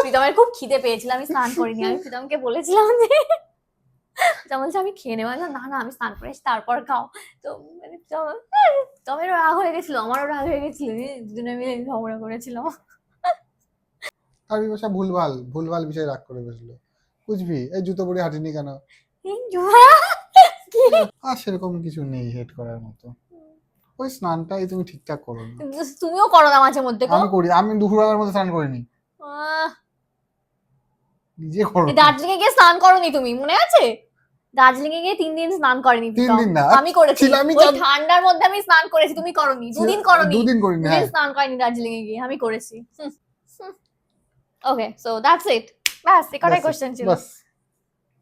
প্রীতমের খুব খিদে পেয়েছিল, আমি স্নান করিনি। আমি প্রীতমকে বলেছিলাম যে, প্রীতম বলছে আমি খেয়ে নেবো। আমি বললাম, না না আমি স্নান করে এসে তারপর খাও। তো মানে প্রীতমেরও রাগ হয়ে গেছিল, আমারও রাগ হয়ে গেছিল, দুজনে মিলে ঝগড়া করেছিলাম। আর বিপাশা ভুলভাল বিষয়ে রাগ করে বসলো। বুঝবি, এই জুতো পরে হাঁটিনি কেন? আর সেরকম কিছু নেই হেড করার মতো। ওই স্নানটাই তুমি ঠিকঠাক করো না। তুমিও করো না মাঝে মধ্যে? আমি করি, আমি দুপুরবেলার মধ্যে স্নান করিনি, নিজে করো। দার্জিলিং এ গিয়ে স্নান করনি তুমি, মনে আছে? দার্জিলিং এ গিয়ে 3 দিন স্নান করেনি 3 দিন না, আমি করেছি। আমি ওই ঠান্ডার মধ্যে আমি স্নান করেছি, তুমি করনি। 2 দিন করনি। 2 দিন করিনি, 2 দিন হ্যাঁ। স্নান করেনি দার্জিলিং এ গিয়ে, আমি করেছি। ওকে, সো দ্যাটস ইট। বাস এই কটাই কোশ্চেন ছিল। বাস,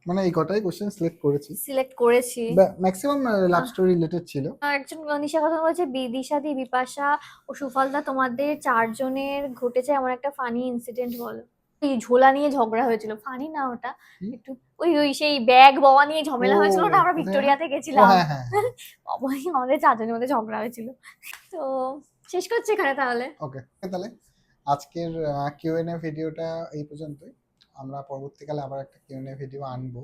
মানে এই কটাই কোশ্চেন সিলেক্ট করেছি। ম্যাক্সিমাম লাভ স্টোরি রিলেটেড ছিল। একজন নিশা কথা বলছে, বিদিশাদি, বিপাশা ও সুফলদা, তোমাদের 4 জনের ঘটেছে এমন একটা ফানি ইনসিডেন্ট বলো। এই ঝোলা নিয়ে ঝগড়া হয়েছিল, ফানি না ওটা, একটু ওই সেই ব্যাগ বওয়া নিয়ে ঝামেলা হয়েছিল না, আমরা ভিক্টোরিয়াতে গেছিলাম। বাবাই, আমাদের 4 জনের মধ্যে ঝগড়া হয়েছিল। তো শেষ করছি এখানে তাহলে। ওকে, তাহলে আজকের কিউএনএ ভিডিওটা এই পর্যন্তই। আমরা পরবর্তীকালে আবার একটা কিউএনএ ভিডিও আনবো।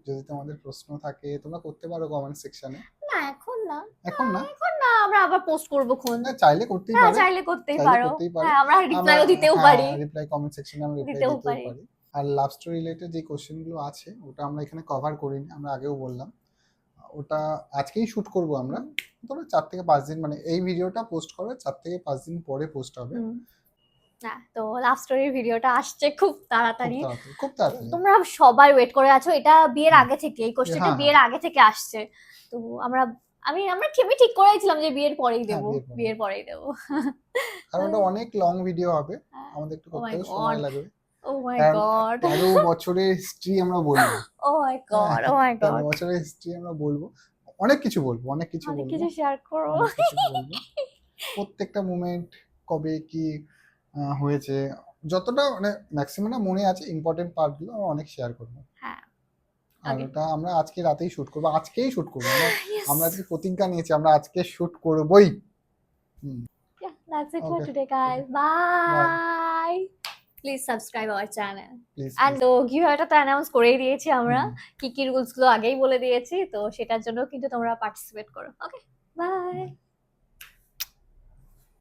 যদি তোমাদের প্রশ্ন থাকে তোমরা করতে পারো কমেন্ট সেকশনে। না এখন না, আমরা আবার পোস্ট করবো খন। চাইলে করতেই পারো, চাইলে করতেই পারো। হ্যাঁ, আমরা রিপ্লাইও দিতেও হ্যাঁ, পারি, রিপ্লাই কমেন্ট সেকশনে আমরা রিপ্লাই দিতেও দিতেও পারি। পারি। আর লাভ স্টোরি রিলেটেড যে কোশ্চেনগুলো আছে ওটা আমরা এখানে কভার করিনি, আমরা আগেও বললাম। ওটা আজকেই শুট করব আমরা, ধরো 4 থেকে 5 দিন, মানে এই ভিডিওটা পোস্ট করার 4 থেকে 5 দিন পরে পোস্ট হবে। না, তো লাভ স্টোরির ভিডিওটা আসছে খুব তাড়াতাড়ি। খুব তাড়াতাড়ি। তোমরা সবাই ওয়েট করে আছো, এটা বিয়ের আগে থেকে, এই কোশ্চেনটা বিয়ের আগে থেকে আসছে। তো আমরা ঠিক করেছিলাম যে বিয়ের পরেই দেব, বিয়ের পরেই দেব। কারণ ওটা অনেক লং ভিডিও হবে, আমাদের একটু করতে সময় লাগবে। ও মাই গড, 13 বছরের হিস্ট্রি আমরা বলবো। ও my god, O my god, 13 বছরের হিস্ট্রি আমরা বলবো, অনেক কিছু শেয়ার করব। প্রত্যেকটা মোমেন্ট, কবে কি হয়েছে, যতটা মানে ম্যাক্সিমাম মনে আছে ইম্পর্টেন্ট পার্টগুলো আমরা অনেক শেয়ার করবো। হ্যাঁ, আর ওটা আমরা আজকে রাতেই শুট করবো, আমরা আজকে প্রতিজ্ঞা নিয়েছি আমরা আজকে শুট করবই। Yeah, that's it for today, guys. Bye. Please subscribe our channel. And giveaway-টা তো অ্যানাউন্স করেই দিয়েছি আমরা, কি কি রুলস গুলো আগেই বলে দিয়েছি, তো সেটার জন্য কিন্তু তোমরা পার্টিসিপেট করো। ওকে, বাই।